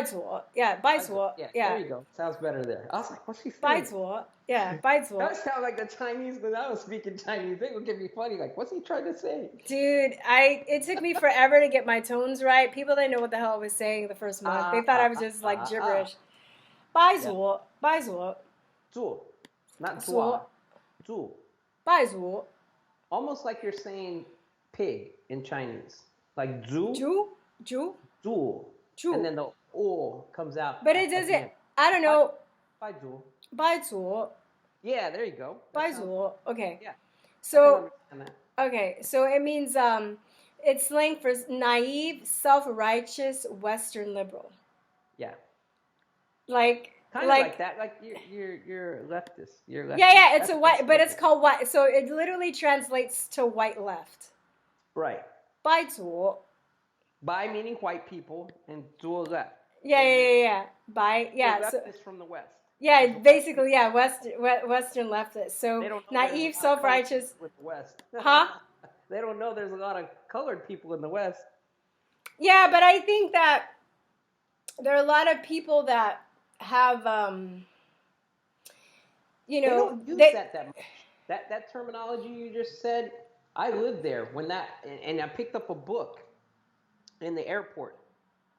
祖. Yeah. There you go. Sounds better there. I was like, what's she saying? 拜祖. Yeah, 拜祖. That sounds like the Chinese when I was speaking Chinese. They would get me funny. Like, what's he trying to say? Dude, it took me forever to get my tones right. People didn't know what the hell I was saying the first month. They thought I was just like gibberish. 拜祖. 祖, not zua. 祖. 拜祖. Almost like you're saying pig in Chinese. Like zhu. Zhu. And then the o comes out. But it doesn't. I don't know. 拜祖. Yeah, there you go. 拜祖. Okay. Yeah. So okay, so it means It's slang for naive, self-righteous Western liberal. Yeah. Like, Kind of like that. Like you're leftist. You're leftist. yeah. It's That's a white, but it's basically called white. So it literally translates to white left. right. 白左. By meaning white people and 左 left. Yeah. By, The yeah. So, leftist from the West. yeah, The basically, yeah, Western leftist. They So don't know there's a naive, lot of colored self-righteous, people in the West. huh? They don't know there's a lot of colored people in the West. Yeah, but I think that there are a lot of people that have, They don't use that much. That terminology you just said, I lived there when that, and I picked up a book in the airport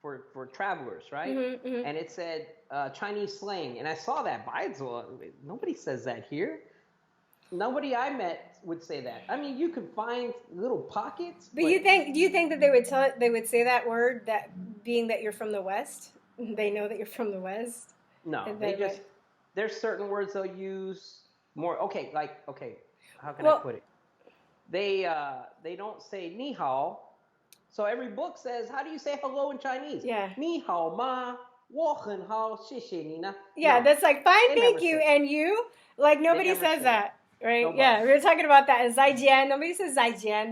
for travelers, right? mm-hmm. And it said Chinese slang, and I saw that. Nobody says that here. Nobody I met would say that. I mean, you could find little pockets, But do you think that they would say that word, that being that you're from the West, they know that you're from the West? no, they just there's certain words they'll use more. Okay, how can I put it? They don't say ni hao. So every book says, how do you say hello in Chinese? Yeah. Ni hao ma, wo hen hao, xie xie ni na. Yeah, No, that's like fine, they thank never you, say and you. Like nobody never says say that, right? Nobody. Yeah, we were talking about that in Zaijian. Nobody says Zaijian.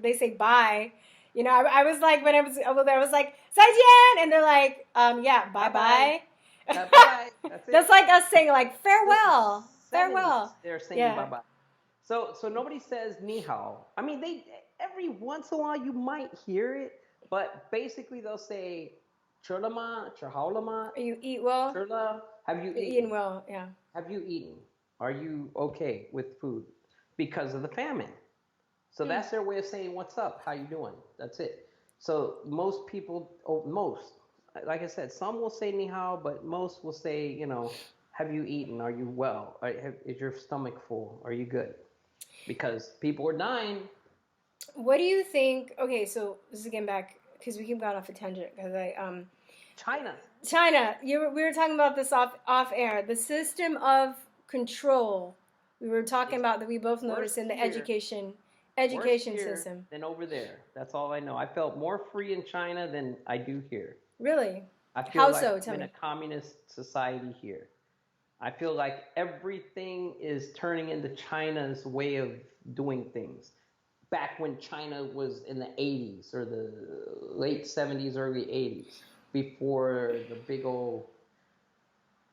They say bye. You know, I was like when I was over there, I was like Zaijian, and they're like, yeah, bye bye. Bye-bye. That's it. That's like us saying like farewell, The 70s, farewell. they're saying Yeah. bye-bye. So nobody says ni hao. I mean, they every once in a while you might hear it, but basically they'll say chulama, chahaolama, You eat well. chula. Have you You're eaten? eating well, yeah. Have you eaten? Are you okay with food? Because of the famine. So that's their way of saying what's up, how you doing? That's it. So most people, like I said, some will say ni hao, but most will say, have you eaten? Are you well? Is your stomach full? Are you good? Because people are dying. What do you think? Okay, so this is again back because we keep going off a tangent because China. We were talking about this off air. The system of control. We were talking about that we both noticed in the education system. Than over there. That's all I know. I felt more free in China than I do here. Really? I feel How like so? I'm Tell in me. a communist society here. I feel like everything is turning into China's way of doing things. Back when China was in the 80s or the late 70s, early 80s, before the big old,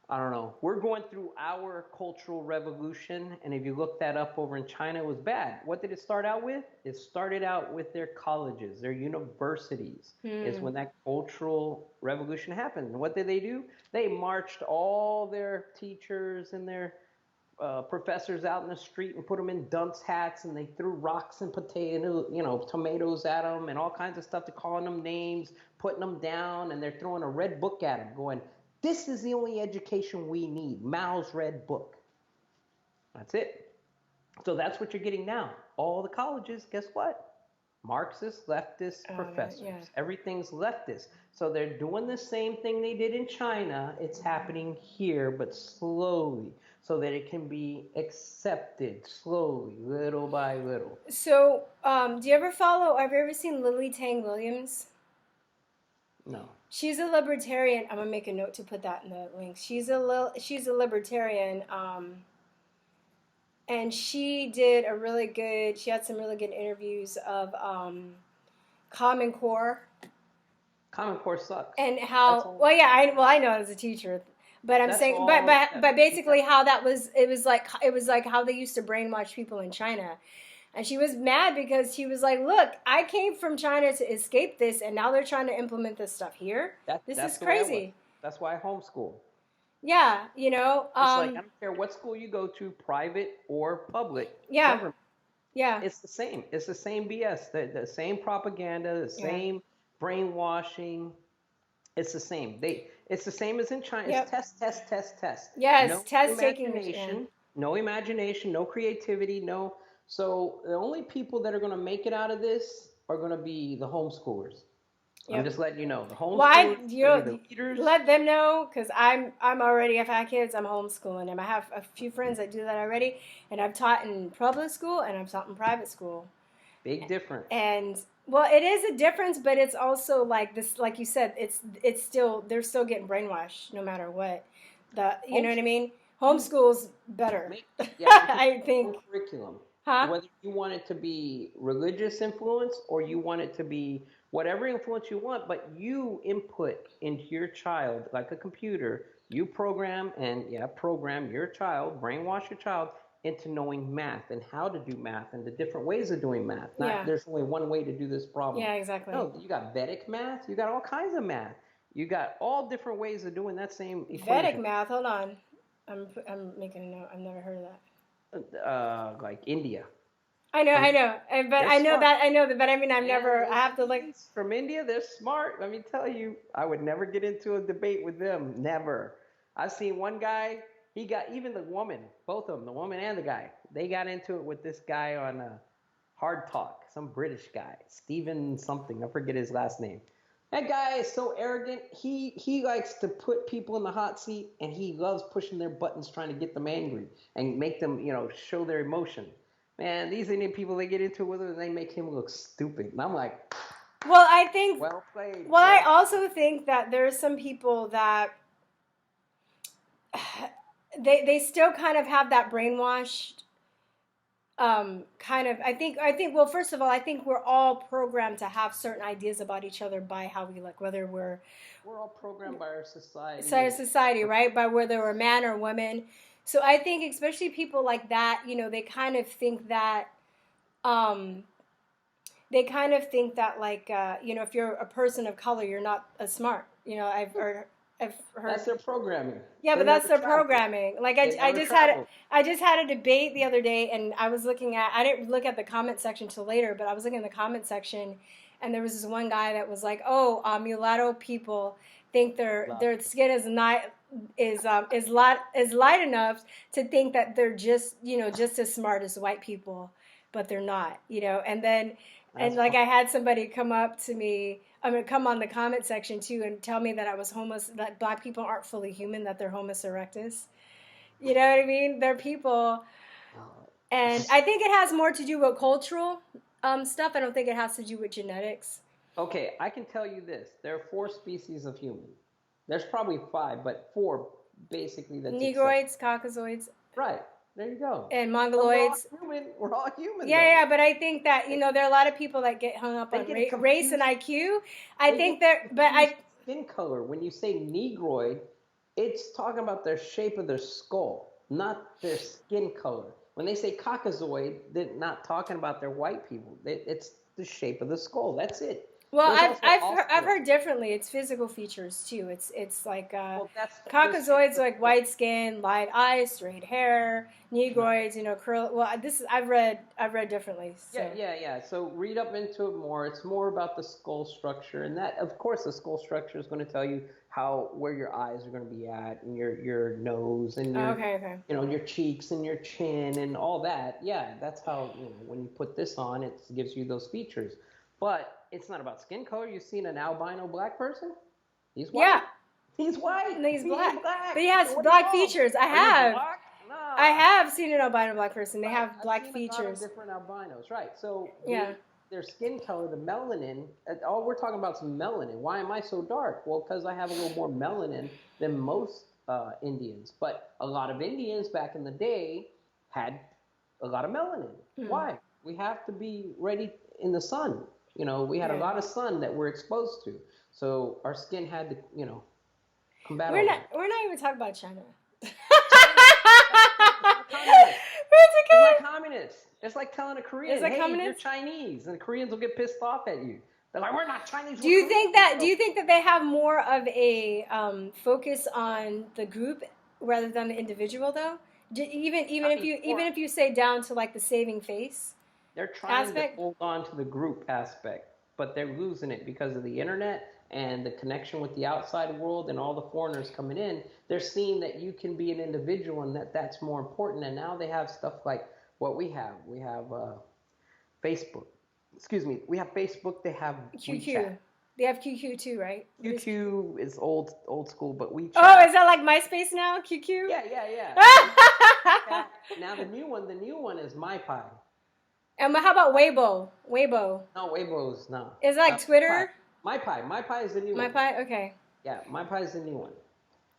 I don't know. We're going through our cultural revolution, and if you look that up over in China, it was bad. What did it start out with? It started out with their colleges, their universities, is when that cultural revolution happened. And what did they do? They marched all their teachers and their professors out in the street and put them in dunce hats, and they threw rocks and tomatoes at them and all kinds of stuff. They're calling them names, putting them down, and they're throwing a red book at them, going, this is the only education we need. Mao's red book. That's it. So that's what you're getting now. All the colleges, guess what? Marxist, leftist professors. Yeah. Everything's leftist. So they're doing the same thing they did in China. It's happening here, but slowly, so that it can be accepted slowly, little by little. So, have you ever seen Lily Tang Williams? No. She's a libertarian. I'm gonna make a note to put that in the links. She's a libertarian, and she had some really good interviews of Common Core. Common Core sucks. And how? Well, yeah, I know as a teacher, but I'm saying, but basically how it was like how they used to brainwash people in China. And she was mad because she was like, look, I came from China to escape this, and now they're trying to implement this stuff here. This is crazy. That's why I homeschool. Yeah, it's like, I don't care what school you go to, private or public. Yeah. Government. Yeah. It's the same. It's the same BS. The same propaganda, the same brainwashing. It's the same. It's the same as in China. Yep. It's test. Yes, no test imagination, taking. No imagination, no creativity, no. So the only people that are going to make it out of this are going to be the homeschoolers. Yep. I'm just letting you know. The homeschoolers, the leaders. Let them know, because I've had kids. I'm homeschooling them. I have a few friends that do that already, and I've taught in public school and I've taught in private school. Big difference. And Well, it is a difference, but it's also like this, like you said, it's still they're still getting brainwashed no matter what. You know what I Homeschool, mean? Homeschool's better, make, yeah, you can I make your own think. curriculum. Huh? Whether you want it to be religious influence or you want it to be whatever influence you want, but you input into your child like a computer. You program and yeah, program your child, brainwash your child into knowing math and how to do math and the different ways of doing math. Not Yeah. there's only one way to do this problem. Yeah, exactly. No, you got Vedic math, you got all kinds of math. You got all different ways of doing that same Vedic equation. math. Hold on. I'm making a note. I've never heard of that. Like India. I From know, but they're I know smart. that, I know that, but I mean, I've Man, never. I those have to like. Indians from India, they're smart. Let me tell you, I would never get into a debate with them. Never. I've seen one guy, he got even the woman, both of them, the woman and the guy, they got into it with this guy on Hard Talk, some British guy, Stephen something, I forget his last name. That guy is so arrogant. He likes to put people in the hot seat, and he loves pushing their buttons, trying to get them angry and make them, show their emotion. Man, these Indian people, they get into it with him, and they make him look stupid. And I'm like, Well, I think. well played. Well, I Well, also think that there are some people that they still kind of have that brainwashed kind of. I think. Well, first of all, I think we're all programmed to have certain ideas about each other by how we look, whether we're all programmed by our society. society, right? By whether we're man or woman. So I think especially people like that, they kind of think that um, like if you're a person of color, you're not as smart. I've heard. That's their programming. Yeah, They but that's never their traveled. programming. Like They never traveled. I just had a debate the other day, and I didn't look at the comment section till later, but I was looking in the comment section, and there was this one guy that was like, "Oh, mulatto people think their skin is light enough to think that they're just as smart as white people, but they're not." And then That's like fun. I had somebody come up to me. I'm gonna come on the comment section too and tell me that I was that black people aren't fully human, that they're Homo erectus. You know what I mean? They're people, and I think it has more to do with cultural stuff. I don't think it has to do with genetics. Okay, I can tell you this. There are 4 species of human. There's probably 5, but 4 basically that's accepted. Negroids, Caucasoids, Right. There you go. and But we're all Mongoloids. human. We're all human, Yeah, though. yeah, but I think that there are a lot of people that get hung up They on get it race and confused. IQ. I They think get but confused skin color. When you say Negroid, it's talking about their shape of their skull, not their skin color. When they say Caucasoid, they're not talking about their white people. It's the shape of the skull. That's it. Well, There's I've heard differently. It's physical features too. It's like well, that's Caucasoids, like white skin, light eyes, straight hair. Negroids, curl. Well, I've read differently. So. Yeah. So read up into it more. It's more about the skull structure, and that, of course, the skull structure is going to tell you where your eyes are going to be at, and your nose, and your Okay. your cheeks and your chin and all that. Yeah, that's how when you put this on, it gives you those features. But it's not about skin color. You've seen an albino black person? He's white. Yeah. He's white. And he's black. But he So has what do you black call him? features. Are you black? No. I have seen an albino black person. They have black I've seen a lot of features. different albinos, right? So Yeah. their skin color, the melanin. All we're talking about is melanin. Why am I so dark? Well, because I have a little more melanin than most Indians. But a lot of Indians back in the day had a lot of melanin. Why? We have to be ready in the sun. We had a lot of sun that we're exposed to, so our skin had to, combat. We're not even talking about China. It's like communists. It's like telling a Korean, like "Hey, communists? you're Chinese," and the Koreans will get pissed off at you. They're like, "We're not Chinese." Do you think that they have more of a focus on the group rather than the individual, though? Even if you say down to like the saving face. They're trying aspect? to hold on to the group aspect, but they're losing it because of the internet and the connection with the outside world and all the foreigners coming in. They're seeing that you can be an individual and that's more important. And now they have stuff like what we have. We have Facebook. Excuse me. We have Facebook. They have QQ. WeChat. They have QQ too, right? QQ is old school, but WeChat. Oh, is that like MySpace now? QQ? Yeah. Now the new one is MyPie. And how about Weibo? Weibo. No, Weibo's no. Is that like Pie. Twitter? My pie is the new My one. pie? Okay. Yeah, my pie is the new one.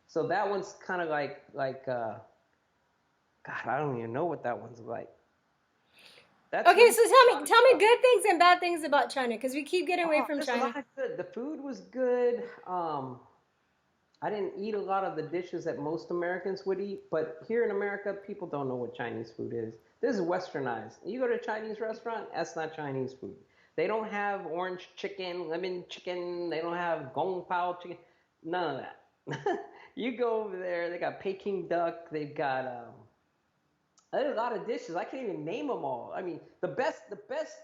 So that one's kind of like God, I don't even know what that one's like. That's Okay, really so tell me good things and bad things about China, because we keep getting away oh, from there's a China. lot of good. The food was good. I didn't eat a lot of the dishes that most Americans would eat, but here in America, people don't know what Chinese food is. This is westernized. You go to a Chinese restaurant, that's not Chinese food. They don't have orange chicken, lemon chicken. They don't have gong pao chicken. None of that. You go over there, they got Peking duck. They've got there's a lot of dishes. I can't even name them all. I mean, the best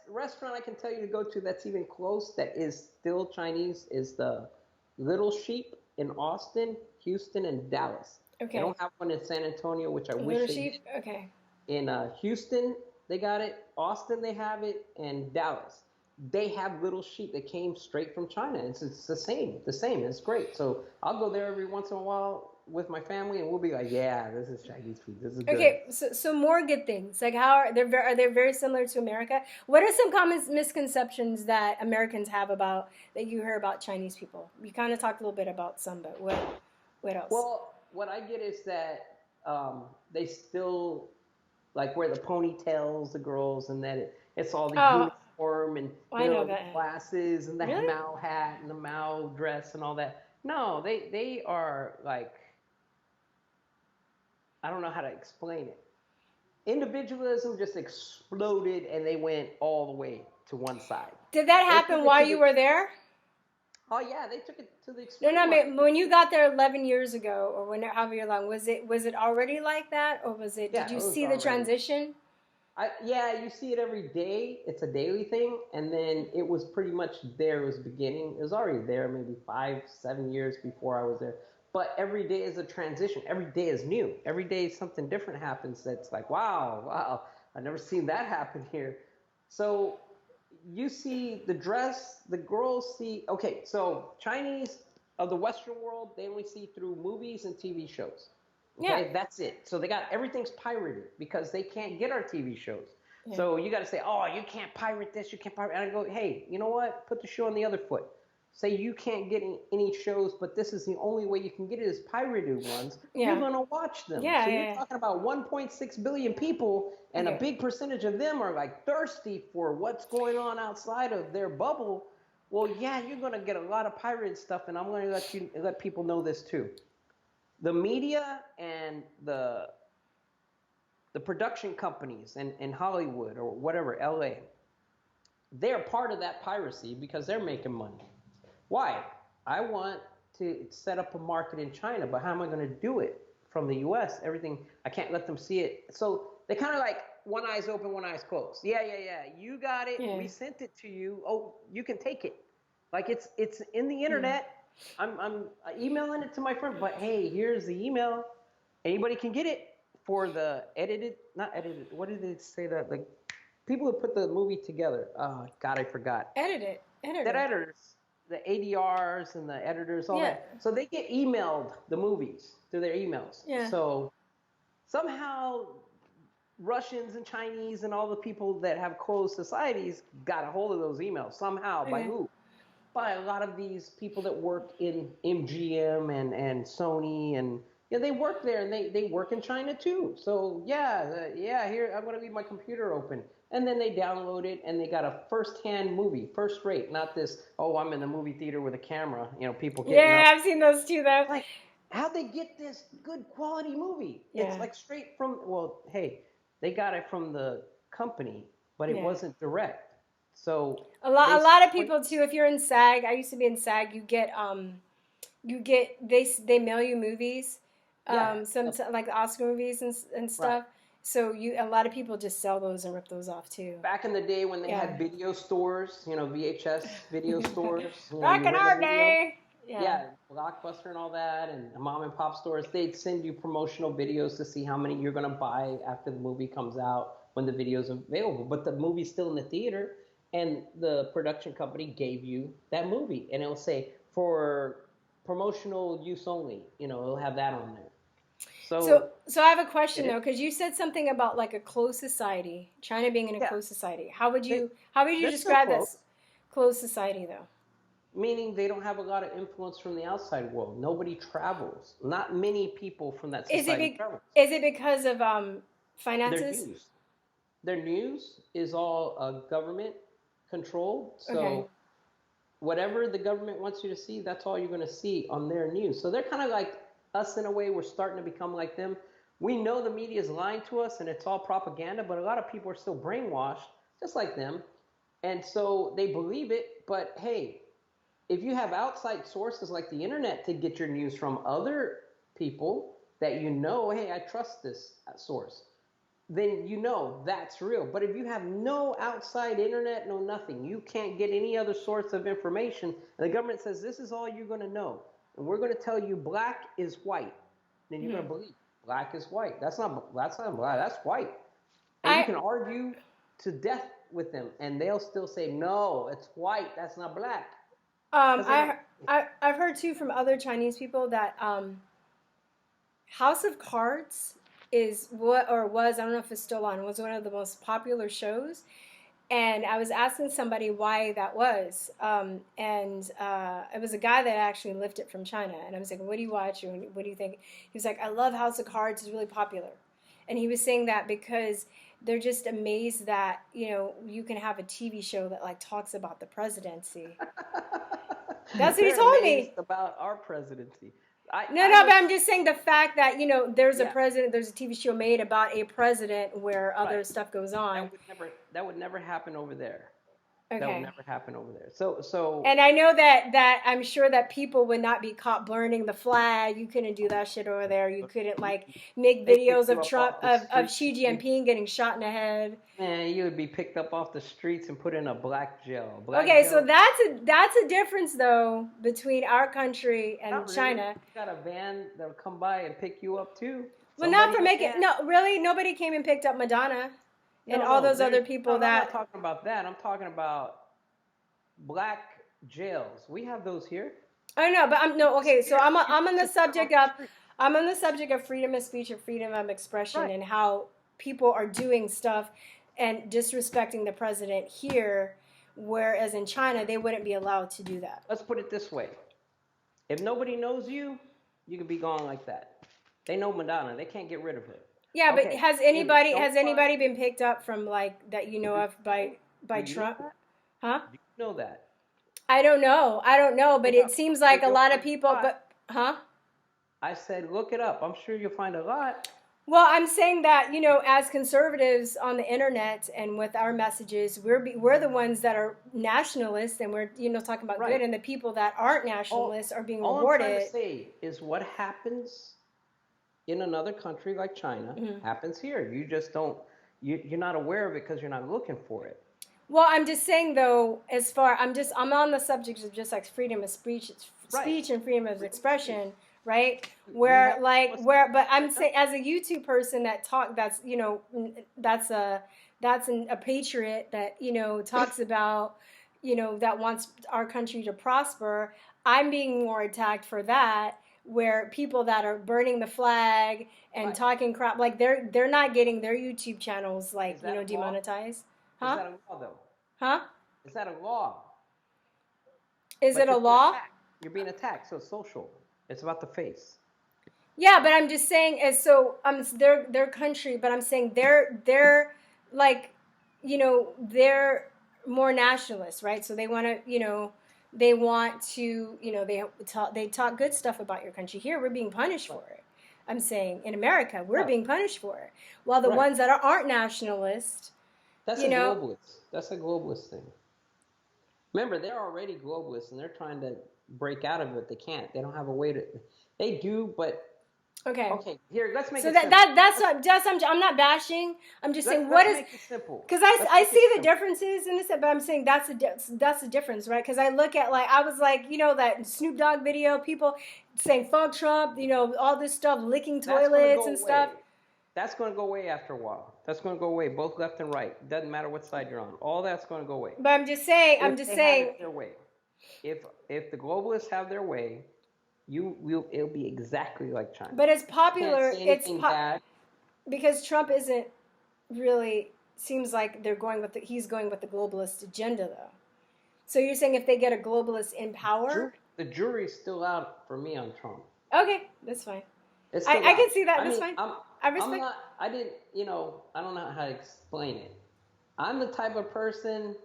restaurant I can tell you to go to that's even close that is still Chinese is the Little Sheep in Austin, Houston, and Dallas. They Okay. don't have one in San Antonio, which I wish Little they did. sheep? Okay. In Houston, they got it. Austin, they have it, and Dallas. They have Little Sheep that came straight from China. It's the same, the same. It's great. So I'll go there every once in a while with my family, and we'll be like, yeah, this is Chinese food. This is good. Okay, so more good things. Like how are they very similar to America? What are some common misconceptions that Americans have about that you hear about Chinese people? You kind of talked a little bit about some, but what else? Well, what I get is that they still like wear the ponytails, the girls, and that it's all the Oh, uniform and I know the that. glasses and the Really? Mao hat and the Mao dress and all that. No, they are like I don't know how to explain it. Individualism just exploded and they went all the way to one side. Did that They took happen it while to you the were there? oh yeah, they took it to the No, no. extreme. I I mean, mean, when you got there 11 years ago, or when however long, was it already like that, or was it? Did yeah, you it was see the already transition? yeah, you see it every day. It's a daily thing, and then it was pretty much there. It was beginning. It was already there, maybe 5, 7 years before I was there. But every day is a transition. Every day is new. Every day something different happens. That's like, wow, wow, I've never seen that happen here. So you see the dress. The girls see. Okay, so Chinese of the Western world, they only see through movies and TV shows. Yeah. Okay, that's it. So they got everything's pirated because they can't get our TV shows. Yeah. So you got to say, oh, you can't pirate this, you can't pirate. And I go, hey, you know what? Put the shoe on the other foot. Say you can't get any shows, but this is the only way you can get it is pirated ones. You're Yeah. gonna watch them. Yeah. So Yeah. you're Yeah. talking about 1.6 billion people, and a Okay. big percentage of them are like thirsty for what's going on outside of their bubble. Well, yeah, you're gonna get a lot of pirated stuff, and I'm gonna let people know this too. The media and the production companies in Hollywood or whatever, LA, they're part of that piracy because they're making money. Why? I want to set up a market in China, but how am I going to do it from the US? Everything, I can't let them see it. So they kind of like one eye's open, one eye's closed. Yeah, yeah, yeah. You got it. Yeah. We sent it to you. Oh, you can take it. Like it's in the Yeah. internet. I'm emailing it to my friend, but hey, here's the email. Anybody can get it for the edited, not edited. What did it say that like people who put the movie together? Oh God, I forgot. Edit it. The Edit it. editors, the ADRs and the editors, all Yeah. that. So they get emailed the movies through their emails. Yeah. So somehow Russians and Chinese and all the people that have closed societies got a hold of those emails somehow. By Okay. who? By a lot of these people that work in MGM and Sony and yeah, they work there and they work in China too. So yeah, yeah, here I'm gonna leave my computer open. And then they download it and they got a first-hand movie, first rate, not this, oh, I'm in the movie theater with a camera, people getting Yeah, up. I've seen those too, though. Like, how'd they get this good quality movie? It's Yeah. like straight from, well, hey, they got it from the company, but it Yeah. wasn't direct. So A they lot of people too. If you're in SAG, I used to be in SAG. You get they mail you movies, yeah, some like Oscar movies and right. stuff. So you a lot of people just sell those and rip those off too. Back in the day when they Yeah. had video stores, VHS video stores, Back you in rent a our video. day. Yeah. Yeah, Blockbuster and all that, and mom and pop stores, they'd send you promotional videos to see how many you're going to buy after the movie comes out when the video's available. But the movie's still in the theater, and the production company gave you that movie, and it'll say for promotional use only. It'll have that on there. So So I have a question it is. though, because you said something about like a closed society, China being in a Yeah, closed society. How would you they're still describe that close, closed society though? meaning they don't have a lot of influence from the outside world. Nobody travels. Not many people from that Is it society be, travels. is it because of Their finances? news, their news is all government controlled. Okay. So whatever the government wants you to see, that's all you're going to see on their news. So they're kind of like us in a way. We're starting to become like them. We know the media is lying to us and it's all propaganda, but a lot of people are still brainwashed, just like them. And so they believe it. But hey, if you have outside sources like the internet to get your news from other people that you know, hey, I trust this source, then you know that's real. But if you have no outside internet, no nothing, you can't get any other source of information, and the government says this is all you're going to know, and we're going to tell you black is white, then you're going Hmm. to believe black is white. That's not black. That's white, and you I can argue to death with them, and they'll still say no, it's white. That's not black um because they don't. I, I've heard too from other Chinese people that House of Cards is what or was I don't know if it's still on was one of the most popular shows. And I was asking somebody why that was, and it was a guy that actually lived it from China. And I was like, "What do you watch? And what do you think?" He was like, "I love House of Cards. It's really popular." And he was saying that because they're just amazed that you can have a TV show that like talks about the presidency. That's what he They're told amazed me. about our presidency. I No, I no, but was I'm just saying the fact that there's a yeah. president, there's a TV show made about a president where other Right. stuff goes on. That would never happen over there. That would Okay. never happen over there. So And I know that I'm sure that people would not be caught burning the flag. You couldn't do that shit over there. You couldn't like make they pick videos you of up Trump off the of street. Xi Jinping getting shot in the head. Man, you would be picked up off the streets and put in a black jail. Black Okay, so jail. that's a difference though between our country and Not really. China. You got a van that'll come by and pick you up too. Well, not Somebody for in a making van. no, really nobody came and picked up Madonna and No, all no, those other they. people No, no, I'm that. not talking about that. I'm talking about black jails. We have those here. I know, but I'm no okay. So You I'm on the just put them off subject the of street. freedom of speech and freedom of expression Right. and how people are doing stuff and disrespecting the president here, whereas in China they wouldn't be allowed to do that. Let's put it this way. If nobody knows you, you can be gone like that. They know Madonna. They can't get rid of her. Yeah, but Okay. has If anybody has nobody, anybody been picked up from like that do of you know? by Do you know Trump? that? Huh? Do you know that? I don't know, but Look it up. seems I'm sure like a you'll lot of find a people. lot. But huh? I said, look it up. I'm sure you'll find a lot. Well, I'm saying that as conservatives on the internet and with our messages, we're the ones that are nationalists, and we're talking about good, Right. and the people that aren't All, nationalists are being all I'm trying to rewarded. say is what happens in another country like China Mhm. happens here. You just don't. You're not aware of it because you're not looking for it. Well, I'm just saying though, I'm on the subject of just like freedom of Right. and freedom of Freedom of speech. expression, right? We have But I'm right now. saying as a YouTube person that's a patriot that talks about that wants our country to prosper. I'm being more attacked for that, where people that are burning the flag and Right. talking crap, like they're not getting their YouTube channels like Is that a law? demonetized. Is Huh? that a law though? Huh? Is that a law? Is But it a you're being law? attacked. You're being attacked, so it's social. It's about the face. Yeah, but I'm just saying as so their country, but I'm saying they're like they're more nationalists, right? So they want to they want to they talk good stuff about your country. Here we're being punished for it. I'm saying in America we're Right. being punished for it, while the Right. ones that aren't nationalists, That's you a know, globalist. That's a globalist thing. Remember, they're already globalists and they're trying to break out of it. They can't. They don't have a way to. They do, but okay. okay. Here, let's make So it simple. I'm not bashing. I'm just saying Let's what is make it simple. because Let's I make see it the simple. differences in this, but I'm saying that's the difference, right? Because I look at like I was like that Snoop Dogg video, people saying fuck Trump, all this stuff, licking That's going to toilets go and away. stuff. That's going to go away after a while. That's going to go away, both left and right. Doesn't matter what side you're on. All that's going to go away. But I'm just saying, If they have it their way. If the globalists have their way, it'll be exactly like China. But it's You can't popular. say anything bad. Because Trump isn't really, seems like he's going with the globalist agenda though. So you're saying if they get a globalist in power? The jury's still out for me on Trump. Okay, that's fine. It's still I out. can see that. I That's mean, fine. I'm I respect. I'm not. I didn't. I don't know how to explain it. I'm the type of person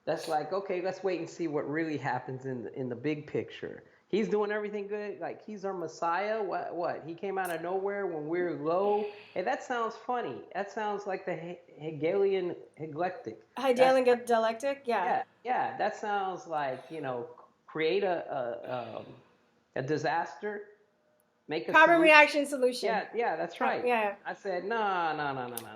that's like, okay, let's wait and see what really happens in the big picture. He's doing everything good, like he's our Messiah. What? He came out of nowhere when we're low. Hey, that sounds funny. That sounds like the Hegelian eclectic. Hegelian dialectic, yeah. Yeah. That sounds like create a disaster, make a Problem, solution. reaction, solution. Yeah, that's right. Yeah. I said no.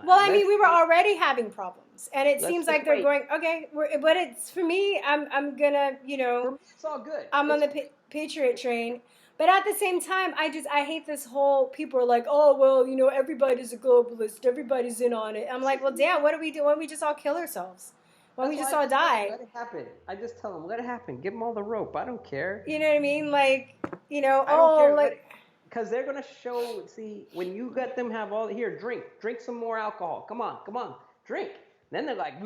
Well, I mean, we were already having problems, and it seems like they're wait. going okay. But it's for me. I'm gonna, For me, it's all good. I'm on the Patriot train. But at the same time, I hate this whole, people are like, oh, well, everybody's a globalist. Everybody's in on it. I'm like, well, damn, what do we do? Why don't we just all kill ourselves? Why don't we just all die? Let it happen. I just tell them, let it happen. Give them all the rope. I don't care. You know what I mean? Like, I don't care, like, because they're going to show, see, when you let them have all, here, drink some more alcohol. Come on, drink. Then they're like,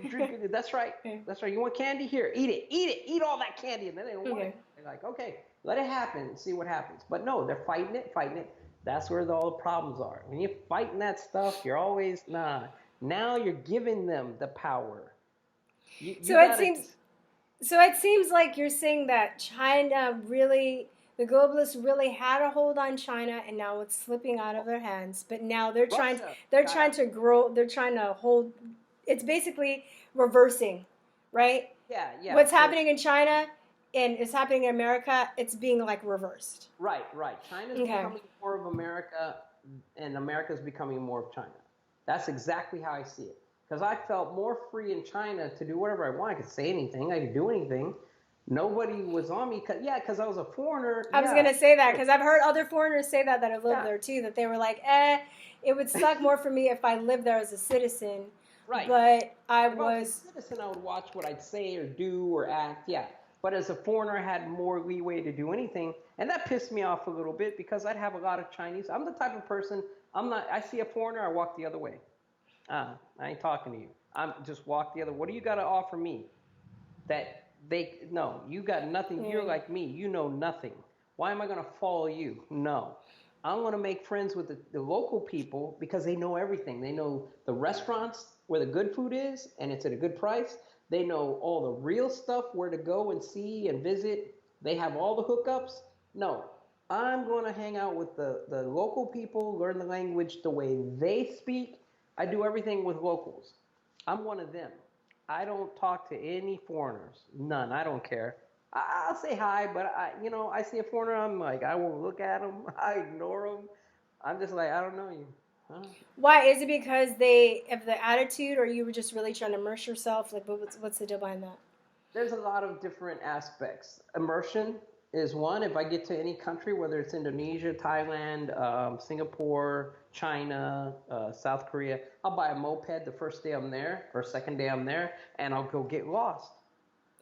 drink. That's right. You want candy? Here, eat it. Eat all that candy. And then they don't want it. They're like, okay, let it happen. See what happens. But no, they're fighting it. That's where all the problems are. When you're fighting that stuff, you're always, now you're giving them the power. So it seems like you're saying that China really, the globalists really had a hold on China, and now it's slipping out of their hands. But now they're trying to grow. They're trying to hold. It's basically reversing, right? Yeah. What's happening in China and it's happening in America, it's being like reversed. Right. China's becoming more of America, and America's becoming more of China. That's exactly how I see it. Because I felt more free in China to do whatever I want. I could say anything. I could do anything. Nobody was on me. Because I was a foreigner. I was going to say that because I've heard other foreigners say that have lived there too, that they were like, it would suck more for me if I lived there as a citizen. Right. But if I was a citizen, I would watch what I'd say or do or act. Yeah. But as a foreigner, I had more leeway to do anything. And that pissed me off a little bit because I'd have a lot of Chinese. I'm the type of person, I see a foreigner, I walk the other way. I ain't talking to you. I'm just walk the other. What do you got to offer me? You got nothing. You're like me. You know nothing. Why am I going to follow you? No. I want to make friends with the local people because they know everything. They know the restaurants where the good food is and it's at a good price. They know all the real stuff, where to go and see and visit. They have all the hookups. No, I'm going to hang out with the local people, learn the language the way they speak. I do everything with locals. I'm one of them. I don't talk to any foreigners. None. I don't care. I'll say hi, but I see a foreigner, I'm like, I won't look at them. I ignore them. I'm just like, I don't know you. Huh? Why? Is it because they have the attitude, or you were just really trying to immerse yourself? Like, what's the deal behind that? There's a lot of different aspects. Immersion is one. If I get to any country, whether it's Indonesia, Thailand, Singapore, China, South Korea, I'll buy a moped the first day I'm there, or second day I'm there, and I'll go get lost.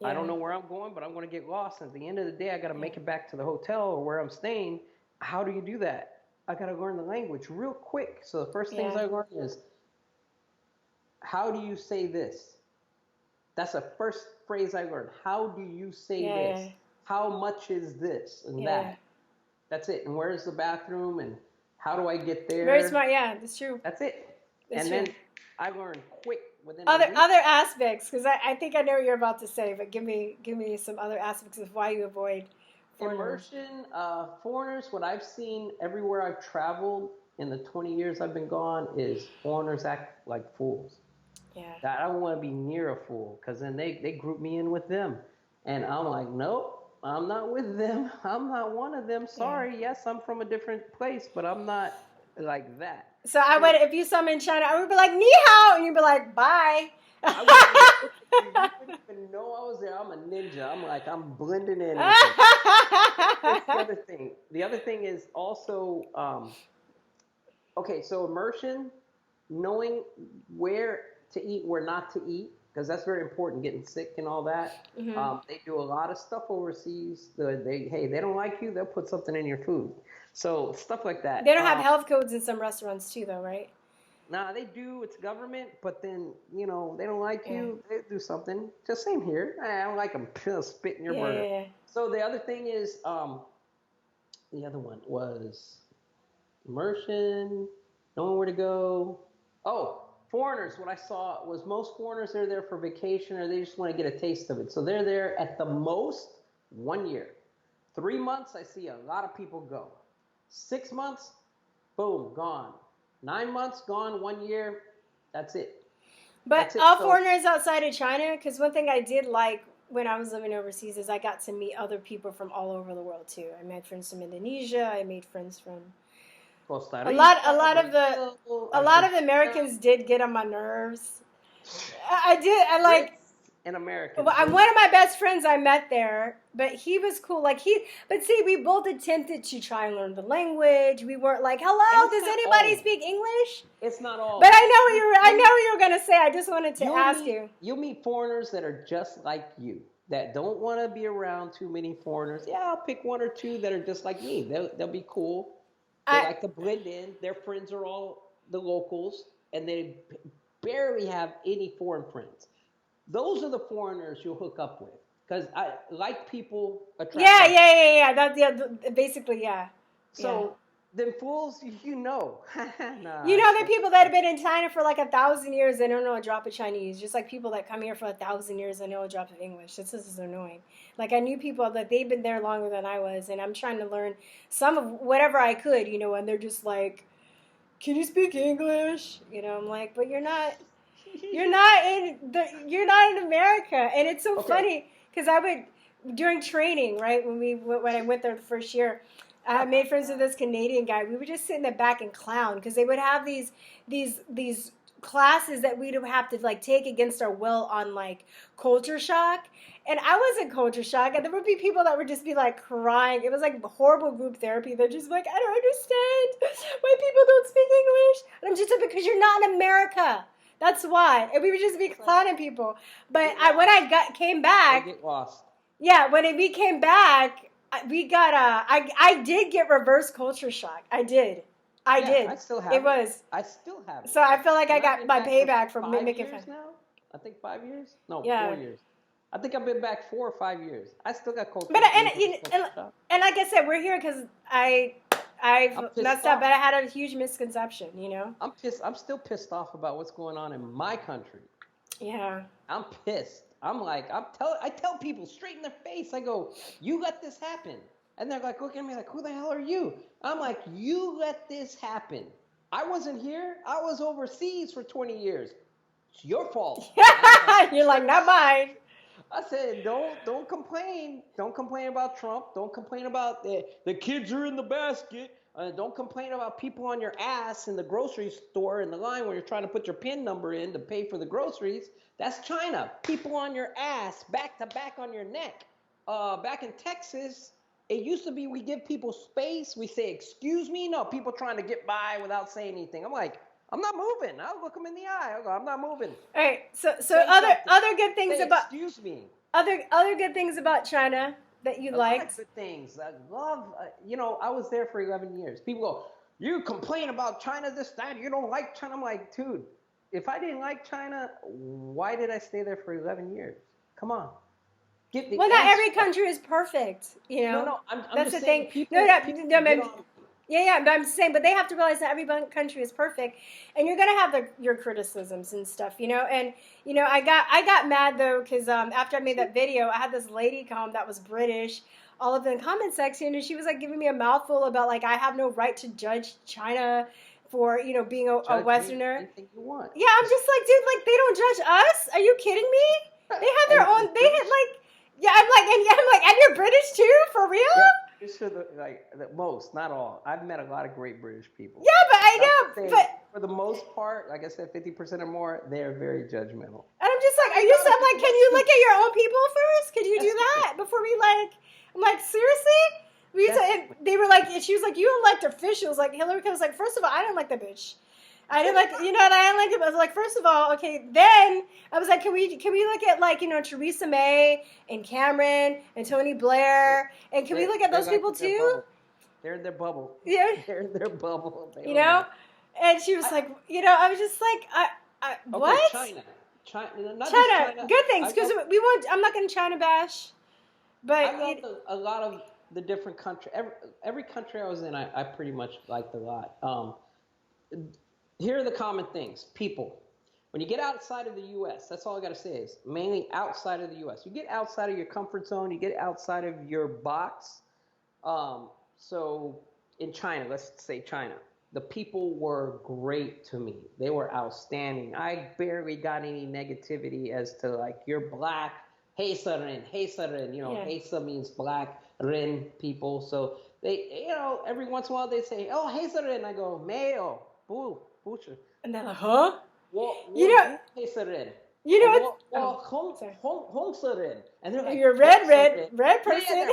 Yeah. I don't know where I'm going, but I'm going to get lost. And at the end of the day, I got to make it back to the hotel or where I'm staying. How do you do that? I got to learn the language real quick. So the first things I learned is, how do you say this? That's the first phrase I learned. How do you say this? How much is this and that? That's it. And where's the bathroom? And how do I get there? Very smart. Yeah, that's true. That's it. Then I learned quick within other aspects, because I think I know what you're about to say, but give me some other aspects of why you avoid immersion. Foreigners, what I've seen everywhere I've traveled in the 20 years I've been gone is foreigners act like fools. Yeah. I don't want to be near a fool, because then they group me in with them. And I'm like, nope, I'm not with them. I'm not one of them. Sorry. Yes, I'm from a different place, but I'm not like that. So if you saw me in China, I would be like, ni hao, and you'd be like, bye. You wouldn't even know I was there. I'm a ninja. I'm blending in. That's the other thing. The other thing is also, so immersion, knowing where to eat, where not to eat. because that's very important, getting sick and all that. Hmm. They do a lot of stuff overseas. They don't like you, they'll put something in your food. So stuff like They that. don't have health codes in some restaurants too, though, right? Nah, they do. It's government, but then they don't like Yeah. you. They do something. Just same here. I don't like them. Spit in your Yeah, yeah, burger. yeah. So the other thing is, the other one was immersion, knowing where to go. Oh, foreigners. What I saw was most foreigners are there for vacation or they just want to get a taste of it. So they're there at the most 1 year. 3 months, I see a lot of people go. 6 months, boom, gone. 9 months, gone. 1 year, that's it. But That's it. all So, foreigners outside of China, because one thing I did like when I was living overseas is I got to meet other people from all over the world too. I made friends from Indonesia. I made friends from Costa a lot. A Rica, lot of the Brazil, a lot of the Argentina, Americans did get on my nerves. I did. I like. Brits, and Americans. Well, I'm Those, one of my best friends I met there, but he was cool. But see, we both attempted to try and learn the language. We weren't like, and "Hello, it's does not anybody all. speak English?" It's not But all. I You'll know meet, what you were gonna say. I just wanted to you'll ask meet, you. you'll meet foreigners that are just like you, that don't want to be around too many foreigners. Yeah, I'll pick one or two that are just like me. They'll be cool. They I like to blend in. Their friends are all the locals, and they barely have any foreign friends. Those are the foreigners you'll hook up with because I like people attract Yeah, like. yeah, yeah, yeah. That's basically, yeah, yeah. So them fools, nah, You know, there are so people that have been in China for like 1,000 years. They don't know a drop of Chinese. Just like people that come here for 1,000 years and know a drop of English. This is annoying. Like I knew people that they've been there longer than I was, and I'm trying to learn some of whatever I could. And they're just like, "Can you speak English?" I'm like, "But you're not in America." And it's so okay. funny because I would during training, right, when I went there the first year, I made friends with this Canadian guy. We would just sit in the back and clown because they would have these classes that we'd have to like take against our will on like culture shock. And I was in culture shock, and there would be people that would just be like crying. It was like horrible group therapy. They're just like, "I don't understand why people don't speak English." And I'm just like, "Because you're not in America. That's why." And we would just be clowning people. But when I came They back, get lost. yeah, we came back, we got I did get reverse culture shock. I did. I Yeah, I did. still It have it. was. I still have it. So I feel like I And I've got been my back for payback for 5 years making fun. now. I think 5 years. No, Yeah. 4 years. I think I've been back 4 or 5 years. I still got But reverse culture shock. and like I said, we're here because I've I'm pissed messed up, off. but I had a huge misconception. I'm pissed. I'm still pissed off about what's going on in my country. Yeah. I'm pissed. I tell people straight in their face. I go, "You let this happen," and they're like looking at me like, "Who the hell are you?" I'm like, "You let this happen. I wasn't here. I was overseas for 20 years. It's your fault." You're like, "Not mine." I said, don't complain. Don't complain about Trump. Don't complain about the kids are in the basket. Don't complain about people on your ass in the grocery store in the line when you're trying to put your PIN number in to pay for the groceries. That's China. People on your ass, back to back on your neck. Back in Texas, it used to be we give people space. We say, "Excuse me." No, people trying to get by without saying anything. I'm like, I'm not moving. I'll look them in the eye. I'll go, "I'm not moving." All right. So Say something. other good things Say, about "Excuse me." other good things about China that you A lot of liked. good things. I love, I was there for 11 years. People go, "You complain about China, this, that, you don't like China." I'm like, dude, if I didn't like China, why did I stay there for 11 years? Come on. Get the Well, not answer. every country is perfect. No, no, I'm That's just the saying thing. No, people no, get on. yeah, yeah. But I'm saying, but they have to realize that every country is perfect, and you're gonna have your criticisms and stuff. And I got mad though because after I made that video, I had this lady come that was British, all up in the comment section, and she was like giving me a mouthful about like I have no right to judge China for being a Judge me Westerner. anything you want. Yeah, I'm just like, dude, like they don't judge us. Are you kidding me? They have And their own. the They had British, like, yeah. And you're British too, for real? yeah, British are the most, not all. I've met a lot of great British people. Yeah, but I But I'm know, just saying, but for the most part, like I said, 50% or more, they're very judgmental. and I'm just like, I are mean, you? not a I'm like, people. can That's you look stupid. at your own people first? Could you do That's stupid. that before we like? I'm like, seriously? That's And they were like, she was like, you elect officials. Like Hillary was like, first of all, I don't like the bitch. I didn't like, you know what, I didn't like it. I was like, first of all, okay, then I was like, can we look at, like, you know, Theresa May and Cameron and Tony Blair, and can we look at those people too? They're in their bubble. Yeah. They're in their bubble. You know? And she was like, you know, I was just like, what? Okay, China, not China, just China. good things, because we won't, I'm not going to China bash, but I love a lot of the different country. Every country I was in, I pretty much liked a lot. Here are the common things. People. When you get outside of the U.S., that's all I got to say is mainly outside of the U.S. You get outside of your comfort zone. You get outside of your box. So in China, let's say China, the people were great to me. They were outstanding. I barely got any negativity as to, like, you're black, hey Sarin, you know, hey means black, Rin people. So they, you know, every once in a while they say, oh, hey Sarin. I go, Mayo, boo, boocher. And they're like, huh? You know, hey Sarin. You know what? And they're like, you're red person.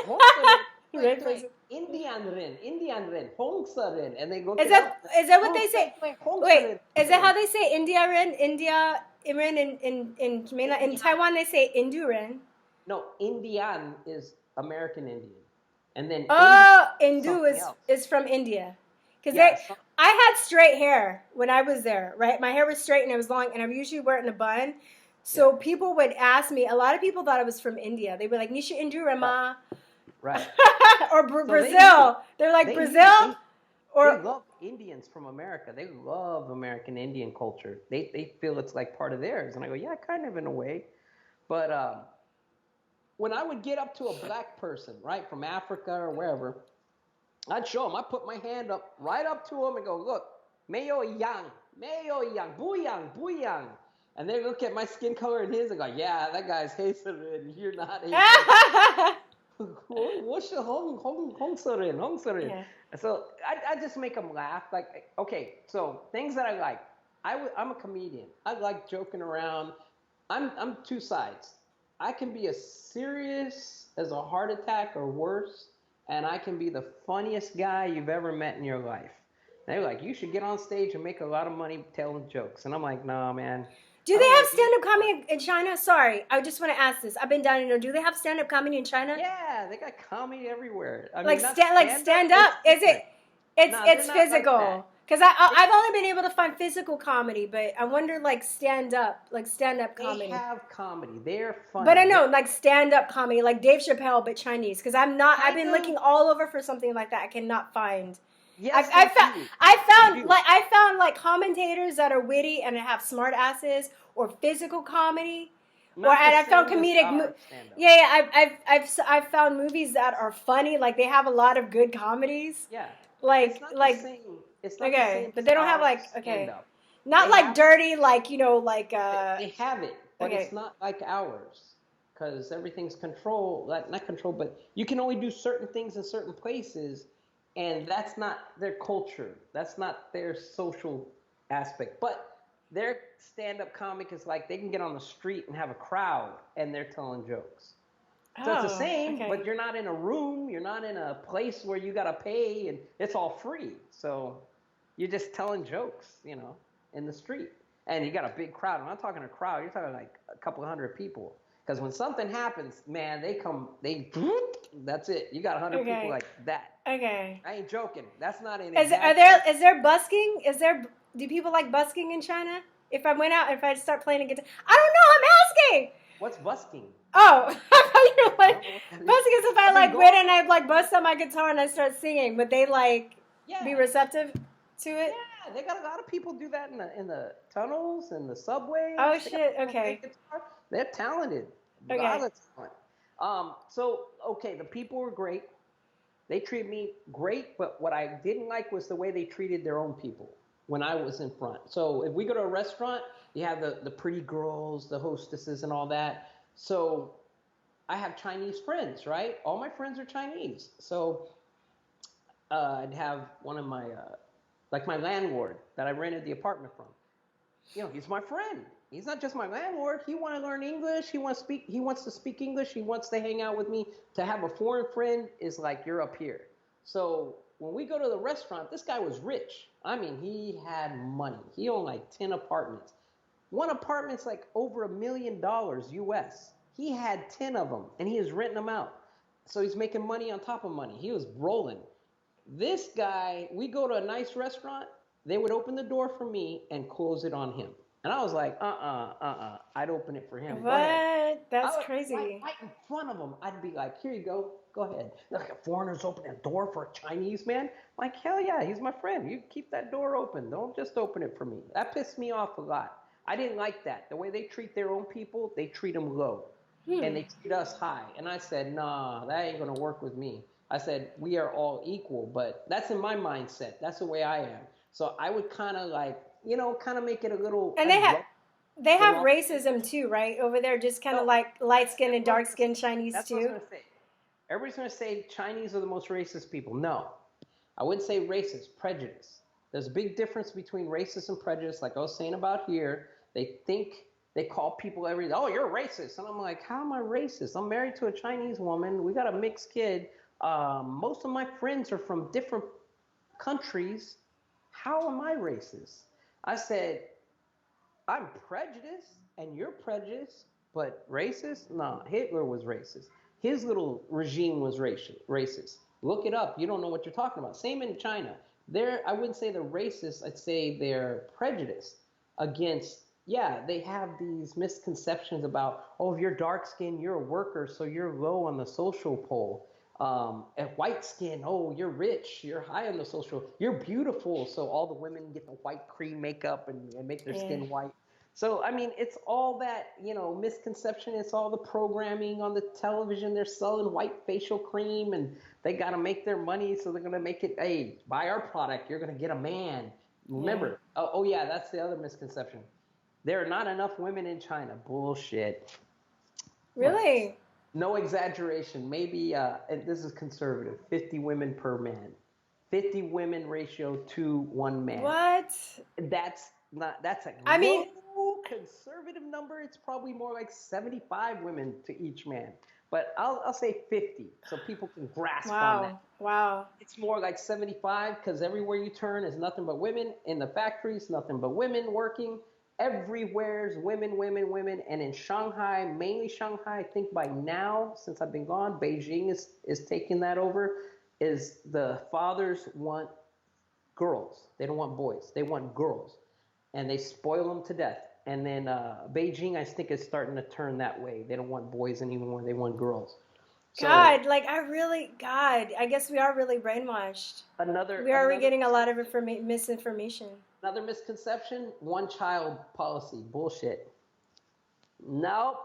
Yeah, red person. Indian Ren, Hongsa and they go. Is that what they say? Wait, is that how they say India Ren? India Ren in mainland in Taiwan they say Indu Ren. No, Indian is American Indian, and then Hindu is from India, because I had straight hair when I was there, right? My hair was straight and it was long, and I usually wear it in a bun. So people would ask me. A lot of people thought I was from India. They were like, "Nisha Indu Rama." Right. Or Brazil. They're like Brazil. They love Indians from America. They love American Indian culture. They feel it's like part of theirs. And I go, yeah, kind of in a way. But when I would get up to a black person, right, from Africa or wherever, I'd show them. I'd put my hand up, right up to them and go, look, Mayo Yang, Buyang. And they look at my skin color and his and go, yeah, that guy's Haitian and you're not Haitian. What's your Hong Sorin? Yeah. So I just make them laugh. Like, okay, so things that I like. I'm a comedian. I like joking around. I'm two sides. I can be as serious as a heart attack or worse, and I can be the funniest guy you've ever met in your life. And they're like, you should get on stage and make a lot of money telling jokes. And I'm like, nah, man. Do they have stand-up comedy in China? Sorry, I just want to ask this. I've been down there. Do they have stand-up comedy in China? Yeah, they got comedy everywhere. I mean, stand up. Is it? It's physical. Because I've only been able to find physical comedy, but I wonder like stand up comedy. They have comedy. They're funny. But I know like stand-up comedy, like Dave Chappelle, but Chinese. Because I've been looking all over for something like that. I cannot find. Yes, I found like commentators that are witty and have smart asses, or physical comedy, I found comedic. I've found movies that are funny. Like they have a lot of good comedies. Yeah, like it's not okay, the same, but they don't have like not like dirty like they have it, but it's not like ours because everything's controlled, like not controlled, but you can only do certain things in certain places. And that's not their culture. That's not their social aspect. But their stand-up comic is like they can get on the street and have a crowd and they're telling jokes. So it's the same, but you're not in a room. You're not in a place where you got to pay and it's all free. So you're just telling jokes, in the street. And you got a big crowd. I'm not talking a crowd. You're talking like a couple of hundred people. Because when something happens, man, that's it. You got 100 people like that. Okay. I ain't joking. That's not an Is there busking? Do people like busking in China? If I went out, if I start playing a guitar, I don't know. I'm asking. What's busking? Oh, I thought you were like busking is if I like went and I like bust on my guitar and I start singing. Would they be receptive to it? Yeah, they got a lot of people do that in the tunnels and the subways. Oh shit! Okay. They're talented. Okay. A lot of talent. The people were great. They treated me great, but what I didn't like was the way they treated their own people when I was in front. So if we go to a restaurant, you have the pretty girls, the hostesses and all that. So I have Chinese friends, right? All my friends are Chinese. So I'd have one of my, my landlord that I rented the apartment from. He's my friend. He's not just my landlord. He wants to learn English. He wants to speak English. He wants to hang out with me. To have a foreign friend is like you're up here. So when we go to the restaurant, this guy was rich. I mean, he had money. He owned like 10 apartments. One apartment's like over $1 million US. He had 10 of them and he was renting them out. So he's making money on top of money. He was rolling. This guy, we go to a nice restaurant, they would open the door for me and close it on him. And I was like, I'd open it for him. Go ahead. What? That's I would crazy. right in front of him. I'd be like, here you go. Go ahead. Like a foreigner's opening a door for a Chinese man. I'm like, hell yeah, he's my friend. You keep that door open. Don't just open it for me. That pissed me off a lot. I didn't like that. The way they treat their own people, they treat them low. And Hmm. they treat us high. And I said, nah, that ain't gonna work with me. I said, we are all equal, but that's in my mindset. That's the way I am. So I would kind of like, kind of make it a little And unruly they the have wrong way. racism too, right? Over there, just kind of No, like light skin that's and what I was dark gonna skin say. Chinese That's what I was too. gonna say. Everybody's gonna say Chinese are the most racist people. No, I wouldn't say racist, prejudice. There's a big difference between racist and prejudice. Like I was saying about here, they think they call people oh, you're racist. And I'm like, how am I racist? I'm married to a Chinese woman. We got a mixed kid. Most of my friends are from different countries. How am I racist? I said, I'm prejudiced and you're prejudiced, but racist? No, Hitler was racist. His little regime was racist. Look it up. You don't know what you're talking about. Same in China. I wouldn't say they're racist. I'd say they're prejudiced against, yeah, they have these misconceptions about, oh, if you're dark skinned, you're a worker, so you're low on the social pole. And white skin, oh, you're rich, you're high on the social, you're beautiful, so all the women get the white cream makeup and make their Yeah. skin white. So I mean, it's all that misconception. It's all the programming on the television. They're selling white facial cream, and they got to make their money, so they're gonna make it. Hey, buy our product, you're gonna get a man. Yeah. Remember? Oh yeah, that's the other misconception. There are not enough women in China. Bullshit. Like, Really? no exaggeration. Maybe, and this is conservative, 50 women per man. 50 women ratio to one man. What? That's a I mean, low conservative number. It's probably more like 75 women to each man. But I'll say 50 so people can grasp on that. wow. Wow. It's more like 75 because everywhere you turn is nothing but women. In the factories, nothing but women working. Everywhere's women, women, women. And in Shanghai, mainly Shanghai, I think by now, since I've been gone, Beijing is taking that over, is the fathers want girls. They don't want boys. They want girls. And they spoil them to death. And then Beijing, I think, is starting to turn that way. They don't want boys anymore. They want girls. So God, like God, I guess we are really brainwashed. another We are another getting a lot of misinformation. another misconception: one child policy. Bullshit. Nope.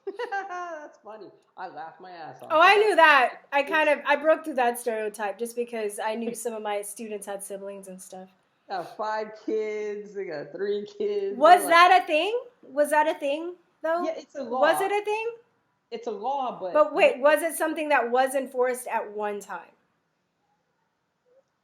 That's funny. I laughed my ass off. Oh, I I got knew that. kids. I broke through that stereotype just because I knew some of my students had siblings and stuff. Got 5 kids. They got 3 kids. They're Was like, that a thing? Was that a thing though? yeah, it's a Was law. it a thing? It's a law, but But wait, was it something that was enforced at one time?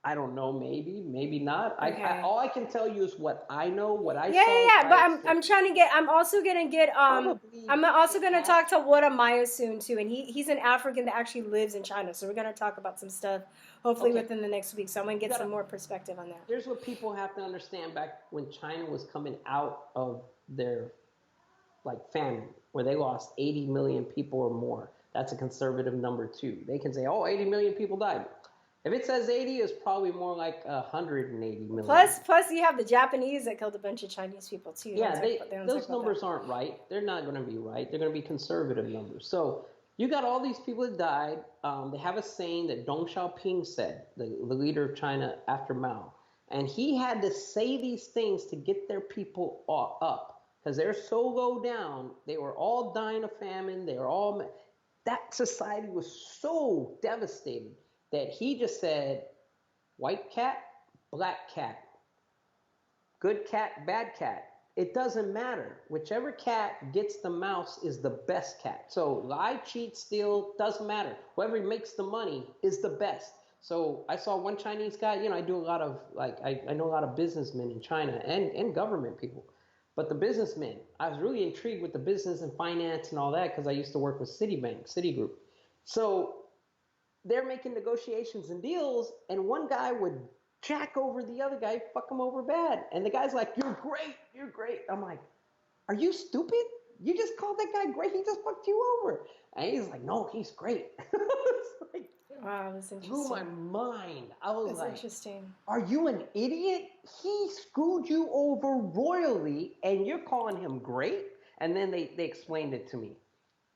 I don't know. Maybe not. Okay. All I can tell you is what I know, what I Yeah, saw, yeah, what yeah. I But I'm experienced. trying to get. I'm also gonna get. Probably I'm also it gonna has. talk to Wada Maya soon too, and he's an African that actually lives in China. So we're gonna talk about some stuff hopefully Okay, within the next week. So I'm gonna you get gotta. some more perspective on that. Here's what people have to understand. Back when China was coming out of their like famine, where they lost 80 million people or more. That's a conservative number too. They can say, oh, 80 million people died. If it says 80, it's probably more like 180 million. Plus you have the Japanese that killed a bunch of Chinese people too. Yeah, They don't talk those about that. numbers aren't right. They're not going to be right. They're going to be conservative numbers. So you got all these people that died. They have a saying that Deng Xiaoping said, the leader of China after Mao, and he had to say these things to get their people up because they're so low down. They were all dying of famine. They were all that society was so devastated that he just said, white cat, black cat, good cat, bad cat. It doesn't matter. Whichever cat gets the mouse is the best cat. So lie, cheat, steal, doesn't matter. Whoever makes the money is the best. So I saw one Chinese guy, I do a lot of I know a lot of businessmen in China and government people. But the businessmen, I was really intrigued with the business and finance and all that because I used to work with Citibank, Citigroup. So they're making negotiations and deals, and one guy would jack over the other guy, fuck him over bad. And the guy's like, "You're great, you're great." I'm like, "Are you stupid? You just called that guy great. He just fucked you over." And he's like, "No, he's great." It's like, Wow, that's blew my interesting. mind. I was That's like, interesting. "Are you an idiot? He screwed you over royally, and you're calling him great?" And then they explained it to me.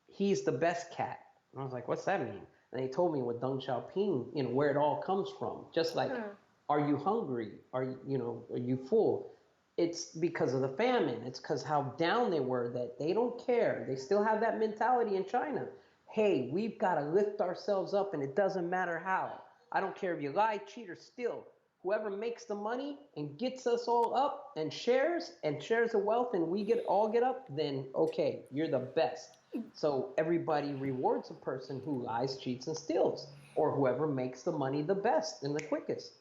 He's the best cat. And I was like, "What's that mean?" And they told me what Deng Xiaoping, where it all comes from. Just like, Huh. are you hungry? Are you full? It's because of the famine. It's because how down they were that they don't care. They still have that mentality in China. Hey, we've got to lift ourselves up, and it doesn't matter how. I don't care if you lie, cheat, or steal. Whoever makes the money and gets us all up and shares the wealth, and we all get up, then okay, you're the best. So everybody rewards a person who lies, cheats, and steals, or whoever makes the money the best and the quickest.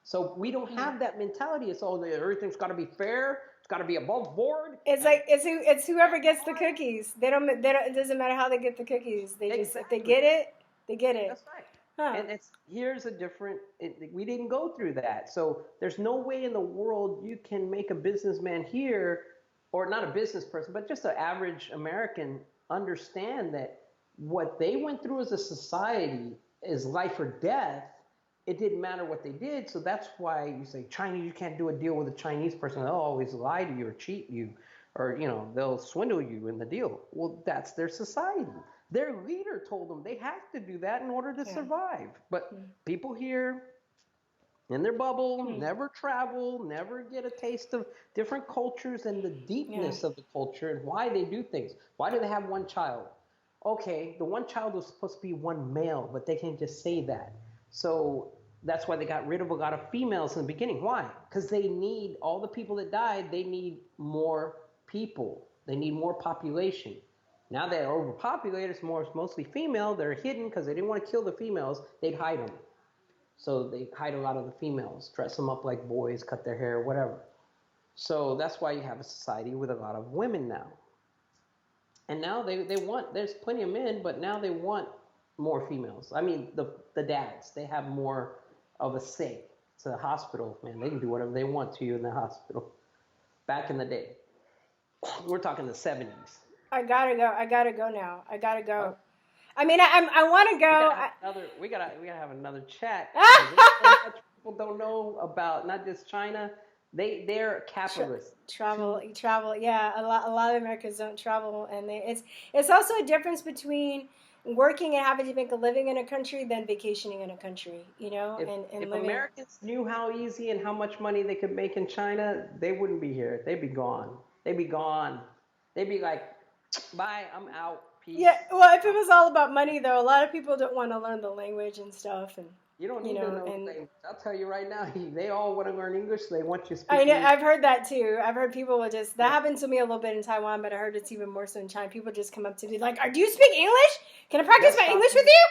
So we don't Hmm. have that mentality. It's all everything's got to be fair. It's got to be above board. It's And like it's whoever gets the cookies. They don't. It doesn't matter how they get the cookies. They just if they exactly, get it, they get it. that's right. Huh. And here's a different. We didn't go through that, so there's no way in the world you can make a businessman here, or not a business person, but just an average American understand that what they went through as a society is life or death. It didn't matter what they did. So that's why you say Chinese, you can't do a deal with a Chinese person. They'll always lie to you or cheat you, or they'll swindle you in the deal. Well, that's their society. Their leader told them they have to do that in order to Yeah. survive. But Hmm. people here in their bubble Hmm. never travel, never get a taste of different cultures and the Yeah. deepness of the culture and why they do things. Why do they have one child? Okay, the one child was supposed to be one male, but they can't just say that. So that's why they got rid of a lot of females in the beginning. Why? Because they need all the people that died, they need more people. They need more population. Now they're overpopulated, it's mostly female. They're hidden because they didn't want to kill the females. They'd hide them. So they hide a lot of the females, dress them up like boys, cut their hair, whatever. So that's why you have a society with a lot of women now. And now they want, there's plenty of men, but now they want more females. I mean, the dads, they have more of a say. It's a hospital, man. They can do whatever they want to you in the hospital. Back in the day, we're talking the 70s. I gotta go. I gotta go now. I gotta Oh, go. I mean, I want to we go. gotta have another. We gotta have another chat because there's so much people don't know about not just China. They're Tra- capitalists. travel, Too. travel. Yeah, a lot of Americans don't travel, and it's also a difference between working and having to make a living in a country than vacationing in a country. If And if living. Americans knew how easy and how much money they could make in China, they wouldn't be here. They'd be gone. They'd be gone. They'd be like, "Bye, I'm out. Yeah, Peace." well, if it was all about money, though, a lot of people don't want to learn the language and stuff, and You don't you need to know, know the and language. I'll tell you right now. They all want to learn English. They want you I speaking know English. I've heard that too. I've heard people will just that Yeah. happened to me a little bit in Taiwan, but I heard it's even more so in China. People just come up to me like, "Do you speak English? Can I They'll practice my stop English with you. you?"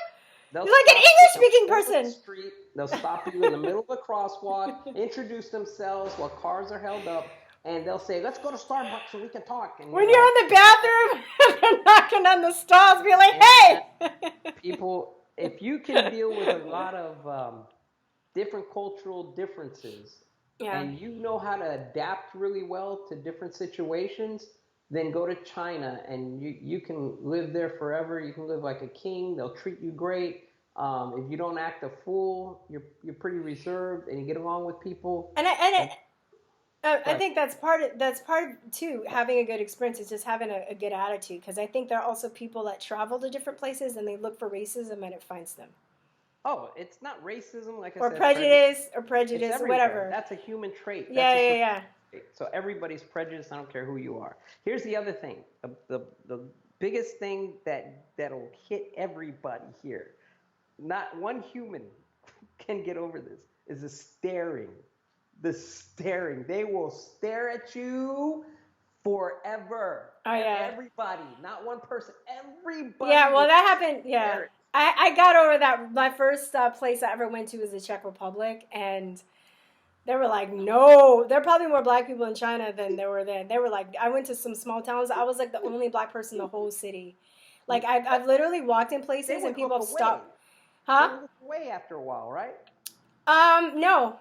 They'll You're like an stop you English in the speaking middle of the person. street. They'll stop you in the middle of a crosswalk, introduce themselves while cars are held up, and they'll say, "Let's go to Starbucks so we can talk." And you're When you're like, in the bathroom, they're knocking on the stalls, be like, "Man, "Hey." people, if you can deal with a lot of different cultural differences Yeah. and you know how to adapt really well to different situations, then go to China and you can live there forever. You can live like a king. They'll treat you great. If you don't act a fool, you're pretty reserved and you get along with people. And I and And I but think that's part too. Having a good experience is just having a good attitude. Because I think there are also people that travel to different places and they look for racism and it finds them, oh, it's not racism, like I or said, prejudice. It's prejudice, or everywhere. whatever. That's a human trait. That's Yeah, a yeah, survival yeah. trait. So everybody's prejudiced. I don't care who you are. Here's the other thing. The biggest thing that'll hit everybody here. Not one human can get over this. Is the staring. The staring. They will stare at you forever. Oh yeah, Everybody, not one person. Everybody yeah. Well, will that happened. Yeah, stare. I got over that. My first place I ever went to was the Czech Republic, and they were like, no, there are probably more black people in China than there were then. They were like, I went to some small towns. I was like the only black person in the whole city. Like I've literally walked in They places and would people look have away. stopped. They Huh? would look away after a while, right? No.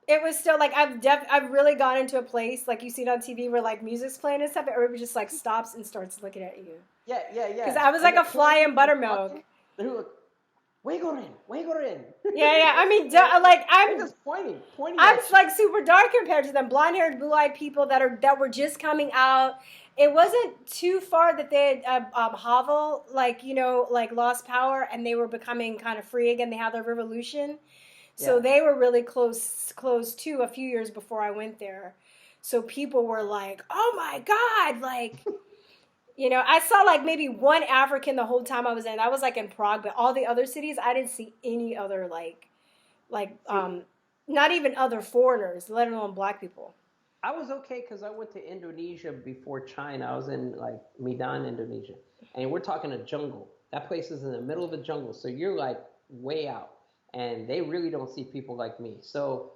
It was still like I've really gone into a place like you see it on TV where like music's playing and stuff, and everybody just like stops and starts looking at you. Yeah. Because I was And like they're a fly in pointing, they're buttermilk. talking, they're like, wiggle in, wiggle in. Yeah. I mean, like They're just pointing I'm at you. like super dark compared to them. Blonde-haired, blue-eyed people that were just coming out. It wasn't too far that they had hovel, like like lost power, and they were becoming kind of free again. They had their revolution, so Yeah. they were really close too. A few years before I went there, so people were like, "Oh my God!" Like, I saw like maybe one African the whole time I was in. I was like in Prague, but all the other cities, I didn't see any other like See, not even other foreigners, let alone black people. I was okay because I went to Indonesia before China. I was in like Medan, Indonesia, and we're talking a jungle. That place is in the middle of a jungle, so you're like way out, and they really don't see people like me. So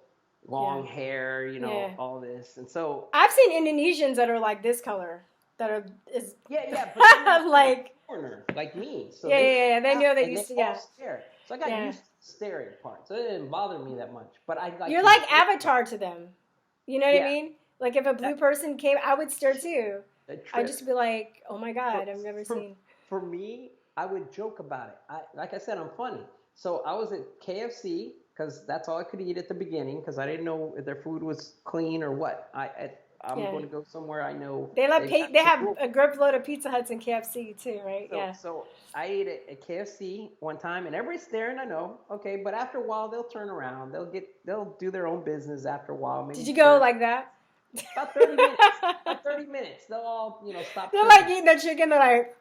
Yeah. long hair, Yeah. all this, and so I've seen Indonesians that are like this color, that are is yeah, but then there's like foreigner like me, so yeah. They know they and they used to all stare. So I got yeah. used to the staring part, so it didn't bother me that much. But I like You're to like look. Avatar to them. You know what I Yeah, mean? Like if a blue that person came, I would stare too. a I'd trip. just be like, oh my for God, I've never for seen. for me, I would joke about it. Like I said, I'm funny. So I was at KFC because that's all I could eat at the beginning because I didn't know if their food was clean or what. I'm Yeah. going to go somewhere I know They they got they some have rules. a grip load of Pizza Huts and KFC too, right? So Yeah. so I ate at KFC one time and everybody's staring. I know, okay, but after a while they'll turn around. They'll do their own business after a while. Did Maybe you go 30, like that? about 30 minutes. About 30 minutes, they'll all stop They're like cooking. eating the chicken. They're like,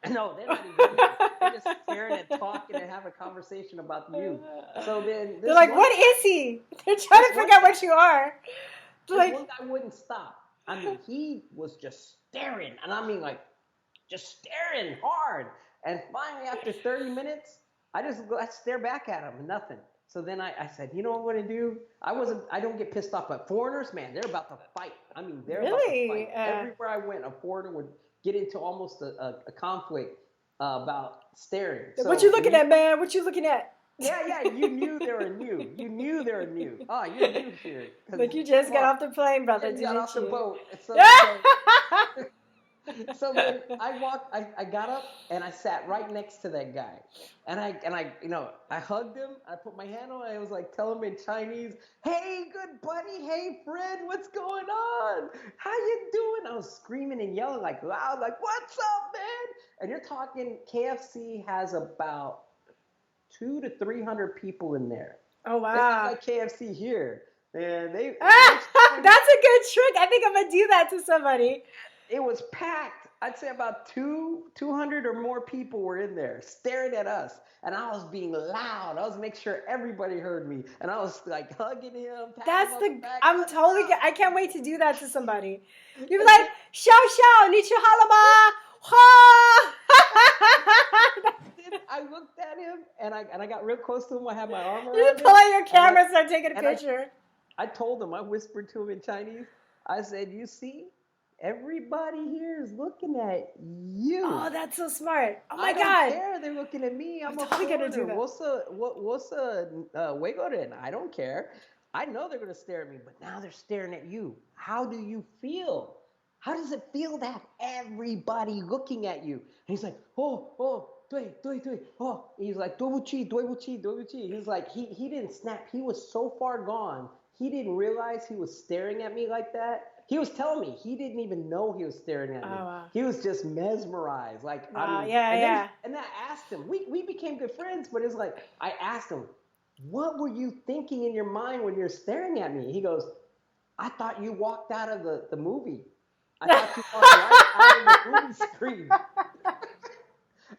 No, they're not even eating. They're just staring and talking and having a conversation about you. So then they're like, what is he? They're trying this to one figure out guy, what you are. They're this like, one guy wouldn't stop. I mean, he was just staring, and I mean like just staring hard. And finally, after 30 minutes, I stare back at him and nothing. So then I said, you know what I'm going to do? I don't get pissed off, but foreigners, man, they're about to fight. I mean, they're about to fight. really? Everywhere I went, a foreigner would get into almost a conflict about staring. What you So when looking you, at, man? What you looking at? yeah, you knew they were new. You knew they were new. Oh, you're new here. Because, Like you just come got on, off the plane, brother, just got didn't off the you? boat. So then I got up and I sat right next to that guy. I hugged him. I put my hand on him. I was like telling him in Chinese, hey, good buddy. Hey, friend, what's going on? How you doing? I was screaming and yelling like loud, like, what's up, man? And you're talking, KFC has about 200 to 300 people in there. Oh It's not wow. like KFC here. And That's a good trick. I think I'm gonna do that to somebody. it was packed. I'd say about 200 or more people were in there staring at us. And I was being loud. I was making sure everybody heard me. And I was like hugging him, patting him on the back. I'm What's totally, up? I can't wait to do that to somebody. You'd be And like, Xiao Xiao, ni chu halama, ha! then I looked at him and I got real close to him. I had my arm You around just him. pull out your And camera and start taking a and I, picture. I told him, I whispered to him in Chinese. I said, you see, everybody here is looking at you. Oh, that's so smart. Oh my I don't God. care. They're looking at me. I'm I'm a totally gonna do foreigner. that. What's wiggle in? I don't care. I know they're gonna stare at me, but now they're staring at you. How do you feel? How does it feel to have everybody looking at you? And he's like, oh, 对，oh. He's like, 对不起。He's like, he didn't snap. He was so far gone. He didn't realize he was staring at me like that. He was telling me he didn't even know he was staring at Oh me. wow. He was just mesmerized. Like, I Wow. mean, Yeah. and then I asked him, we became good friends, but it's like, I asked him, what were you thinking in your mind when you're staring at me? He goes, I thought you walked out of the movie. I thought you walked right out of the movie screen.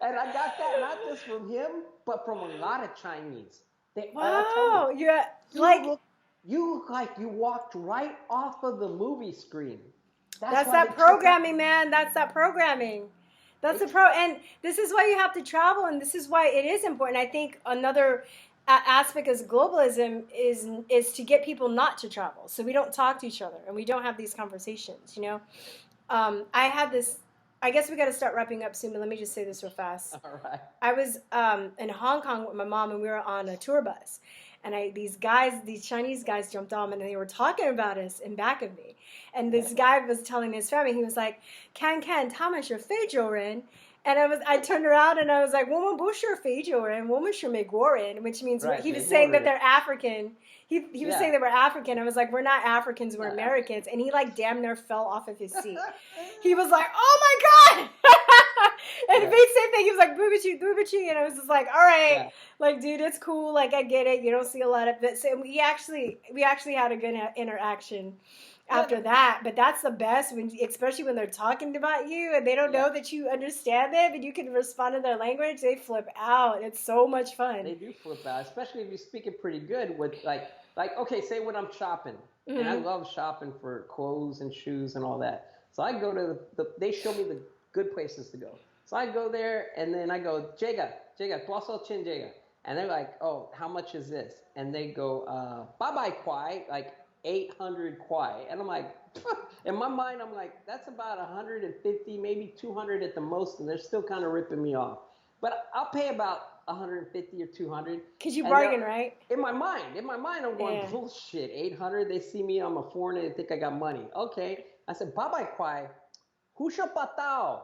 And I got that not just from him, but from a lot of Chinese. They all tell me, Wow. You're you like, look, you like you walked right off of the movie screen. That's that's why they that check out. programming, man. That's that programming. That's They the check pro, and this is why you have to travel, and this is why it is important. I think another aspect of globalism is to get people not to travel, so we don't talk to each other and we don't have these conversations. I had this. I guess we got to start wrapping up soon, but let me just say this real fast. All right. I was in Hong Kong with my mom, and we were on a tour bus. and these Chinese guys jumped on, and they were talking about us in back of me. And this guy was telling his family, he was like, "看他们是非洲人." And I turned around and I was like, 我们不是非洲人，我们是美国人, which means he was saying that they're African. He was saying they were African. I was like, we're not Africans, we're Americans. And he like damn near fell off of his seat. He was like, oh my God. And the same thing, he was like, boobachi. And I was just like, all right, like, dude, it's cool. Like, I get it. You don't see a lot of it. So we actually had a good interaction after that. But that's the best, especially when they're talking about you and they don't know that you understand them and you can respond in their language. They flip out. It's so much fun. They do flip out, especially if you speak it pretty good with like okay, say when I'm shopping, and I love shopping for clothes and shoes and all that. So I go to they show me the good places to go. So I go there and then I go, Jega, tuaso chin Jega. And they're like, oh, how much is this? And they go, bye kwai, like 800 kwai. And I'm like, in my mind, I'm like, that's about 150, maybe 200 at the most. And they're still kind of ripping me off. But I'll pay about 150 or 200. Because you bargain, right? In my mind, I'm going, bullshit, 800. They see me, I'm a foreigner, they think I got money. Okay. I said, bye kwai, husha patao,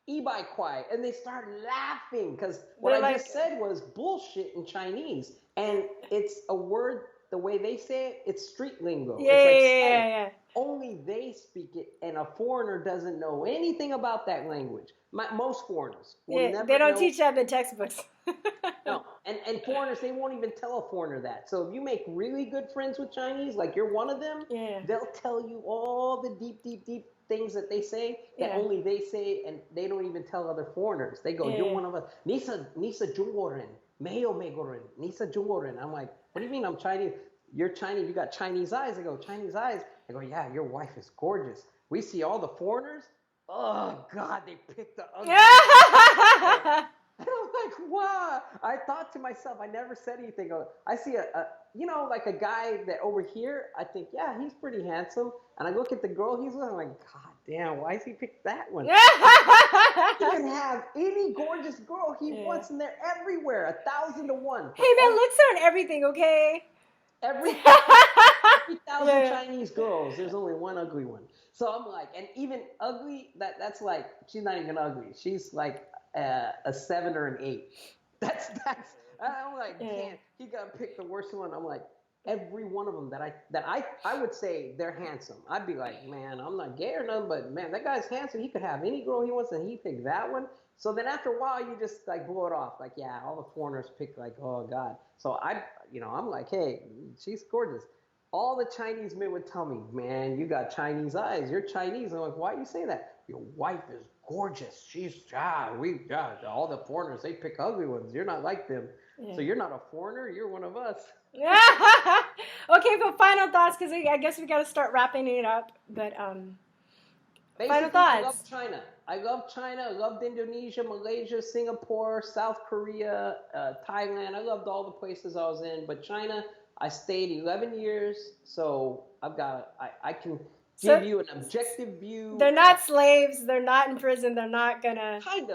ibai kwai. And they start laughing because what I just said was bullshit in Chinese. And it's a word, the way they say it, it's street lingo. Yeah. Only they speak it, and a foreigner doesn't know anything about that language. Most foreigners will never they don't know. teach that in the textbooks. No, and foreigners, they won't even tell a foreigner that. So if you make really good friends with Chinese, like you're one of them, they'll tell you all the deep things that they say that only they say, and they don't even tell other foreigners. They go, you're one of us. Nisa Jungoren, Meyo Megoren, Nisa Jungoren. I'm like, what do you mean I'm Chinese? You're Chinese, you got Chinese eyes. I go, Chinese eyes? I go, yeah, your wife is gorgeous. We see all the foreigners. Oh, God, they picked the ugly. And I'm like, wow. I thought to myself, I never said anything. I see like a guy that over here, I think, yeah, he's pretty handsome. And I look at the girl he's with, I'm like, God damn, why has he picked that one? He can have any gorgeous girl he wants, and they're everywhere, 1,000 to 1. Hey, man, looks aren't everything, okay? Every 1,000 Chinese girls, there's only one ugly one. So I'm like, and even ugly, that's like, she's not even ugly. She's like a 7 or an 8. That's. I'm like, damn, he got to pick the worst one. I'm like, every one of them that I would say they're handsome. I'd be like, man, I'm not gay or nothing, but man, that guy's handsome. He could have any girl he wants, and he picked that one. So then after a while, you just like blow it off. Like, yeah, all the foreigners pick like, oh God. So I'm like, hey, she's gorgeous. All the Chinese men would tell me, man, you got Chinese eyes. You're Chinese. I'm like, why do you say that? Your wife is gorgeous. All the foreigners, they pick ugly ones. You're not like them. So you're not a foreigner. You're one of us. Okay, but final thoughts, because I guess we got to start wrapping it up. But basically, final thoughts. I love China. I loved Indonesia, Malaysia, Singapore, South Korea, Thailand. I loved all the places I was in. But China, I stayed 11 years. So I can give you an objective view. They're not slaves. They're not in prison. They're not going to. Kind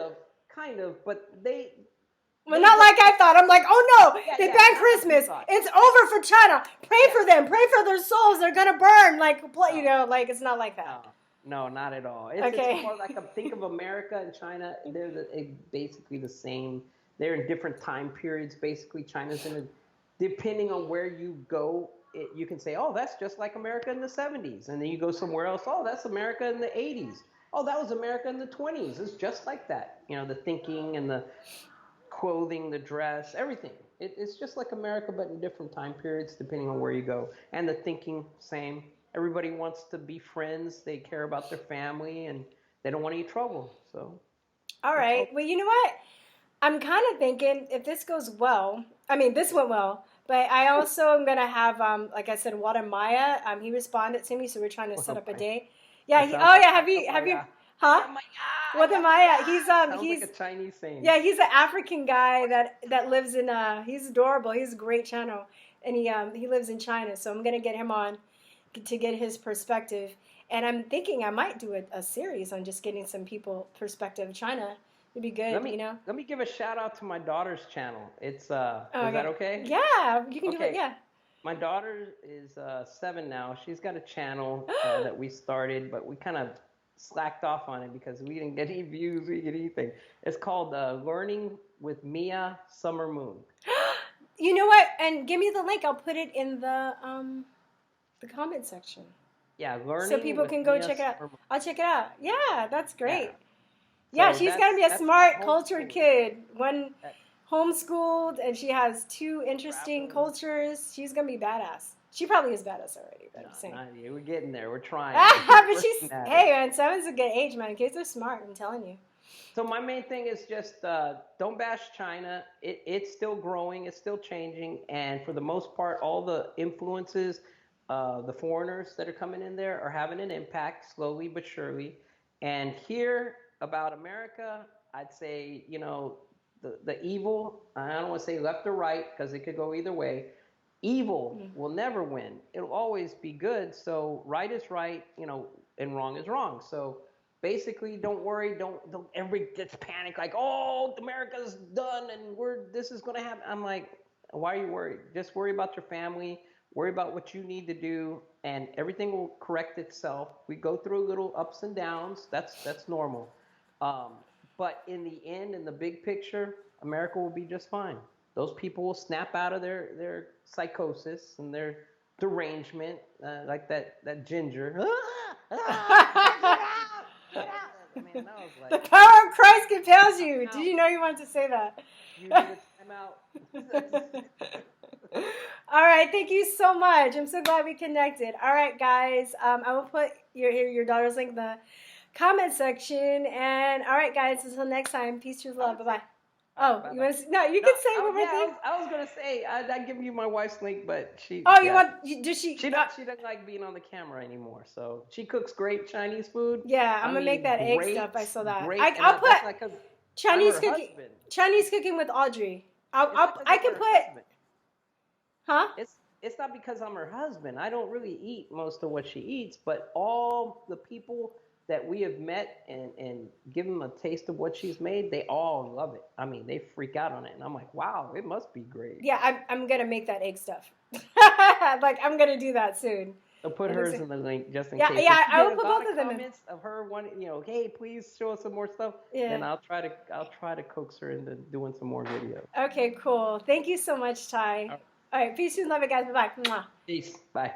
of. But they. Well, not like I thought. I'm like, oh no, they banned Christmas. It's over for China. Pray for them. Pray for their souls. They're going to burn. Like, like it's not like that. No, not at all. It's more like think of America and China. They're basically the same. They're in different time periods. Basically, China's depending on where you go, you can say, oh, that's just like America in the 70s. And then you go somewhere else, oh, that's America in the 80s. Oh, that was America in the 20s. It's just like that. The thinking and the clothing, the dress, everything. It's just like America, but in different time periods, depending on where you go. And the thinking, same. Everybody wants to be friends. They care about their family, and they don't want any trouble. So, all right. Well, you know what? I'm kind of thinking if this goes well. I mean, this went well, but I also am gonna have, like I said, Maya. He responded to me, so we're trying to set up a day. Yeah. Have you? Huh? Maya. He's like a Chinese saying. Yeah, he's an African guy that lives in. He's adorable. He's a great channel, and he lives in China. So I'm gonna get him on to get his perspective. And I'm thinking I might do a series on just getting some people perspective of China, It'd be good, you know. Let me give a shout out to my daughter's channel. It's Oh, is that okay. okay? Yeah, you can do it. Okay. Yeah. My daughter is 7 now. She's got a channel that we started, but we kind of slacked off on it because we didn't get any views, we didn't get anything. It's called Learning with Mia Summer Moon. You know what? And give me the link. I'll put it in the comment section Yeah, so Learning people with can go Mia check it out. Summer Moon. I'll check it out. Yeah, that's great. Yeah. Yeah, So she's gonna be a that's smart, my cultured homeschool. kid. One That homeschooled, and she has two interesting traveling. cultures. She's gonna be badass. She probably is badass already, but No, I'm saying. not yet. We're getting there. We're trying. But We're she's, working at it. hey man, 7's a good age, man. Kids are smart. I'm telling you. So my main thing is just don't bash China. It's still growing. It's still changing. And for the most part, all the influences, the foreigners that are coming in there are having an impact slowly but surely. And here about America, I'd say, you know, the evil, I don't want to say left or right because it could go either way. Evil will never win. It'll always be good. So right is right, you know, and wrong is wrong. So basically, don't worry. Don't everybody gets panicked like, oh, America's done and this is gonna happen. I'm like, why are you worried? Just worry about your family. Worry about what you need to do, and everything will correct itself. We go through little ups and downs. That's normal. Um, but in the end, in the big picture, America will be just fine. Those people will snap out of their psychosis and their derangement, like that ginger. Man, I was The like, power of Christ compels you. time Did out. you know you wanted to say that? You need a timeout. All right, thank you so much. I'm so glad we connected. All right, guys, I will put your daughter's link in the comment section. And all right, guys, until next time, peace, truth, love. Bye bye. Oh, Bye-bye. you want to? No, you can say one more yeah, thing. I was gonna say I'd give you my wife's link, but Oh, you yeah, want? Does she? she doesn't like being on the camera anymore. So she cooks great Chinese food. Yeah, I'm I gonna make mean, that egg great, stuff. I saw that. great, and I'll put that's not because I'm Chinese her cooking. husband. Chinese cooking with Audrey. It's not 'cause I I'm can her put. husband. Huh? It's not because I'm her husband. I don't really eat most of what she eats, but all the people that we have met and given them a taste of what she's made, they all love it. I mean, they freak out on it, and I'm like, wow, it must be great. Yeah, I'm gonna make that egg stuff. Like I'm gonna do that soon. I'll put hers in the link just in Yeah, case. yeah, If you I will get put a lot both of them in. comments of her wanting, you know, hey, please show us some more stuff. Yeah. Then I'll try to coax her into doing some more videos. Okay, cool. Thank you so much, Ty. All right, peace and love, you guys. Bye bye. Peace. Bye.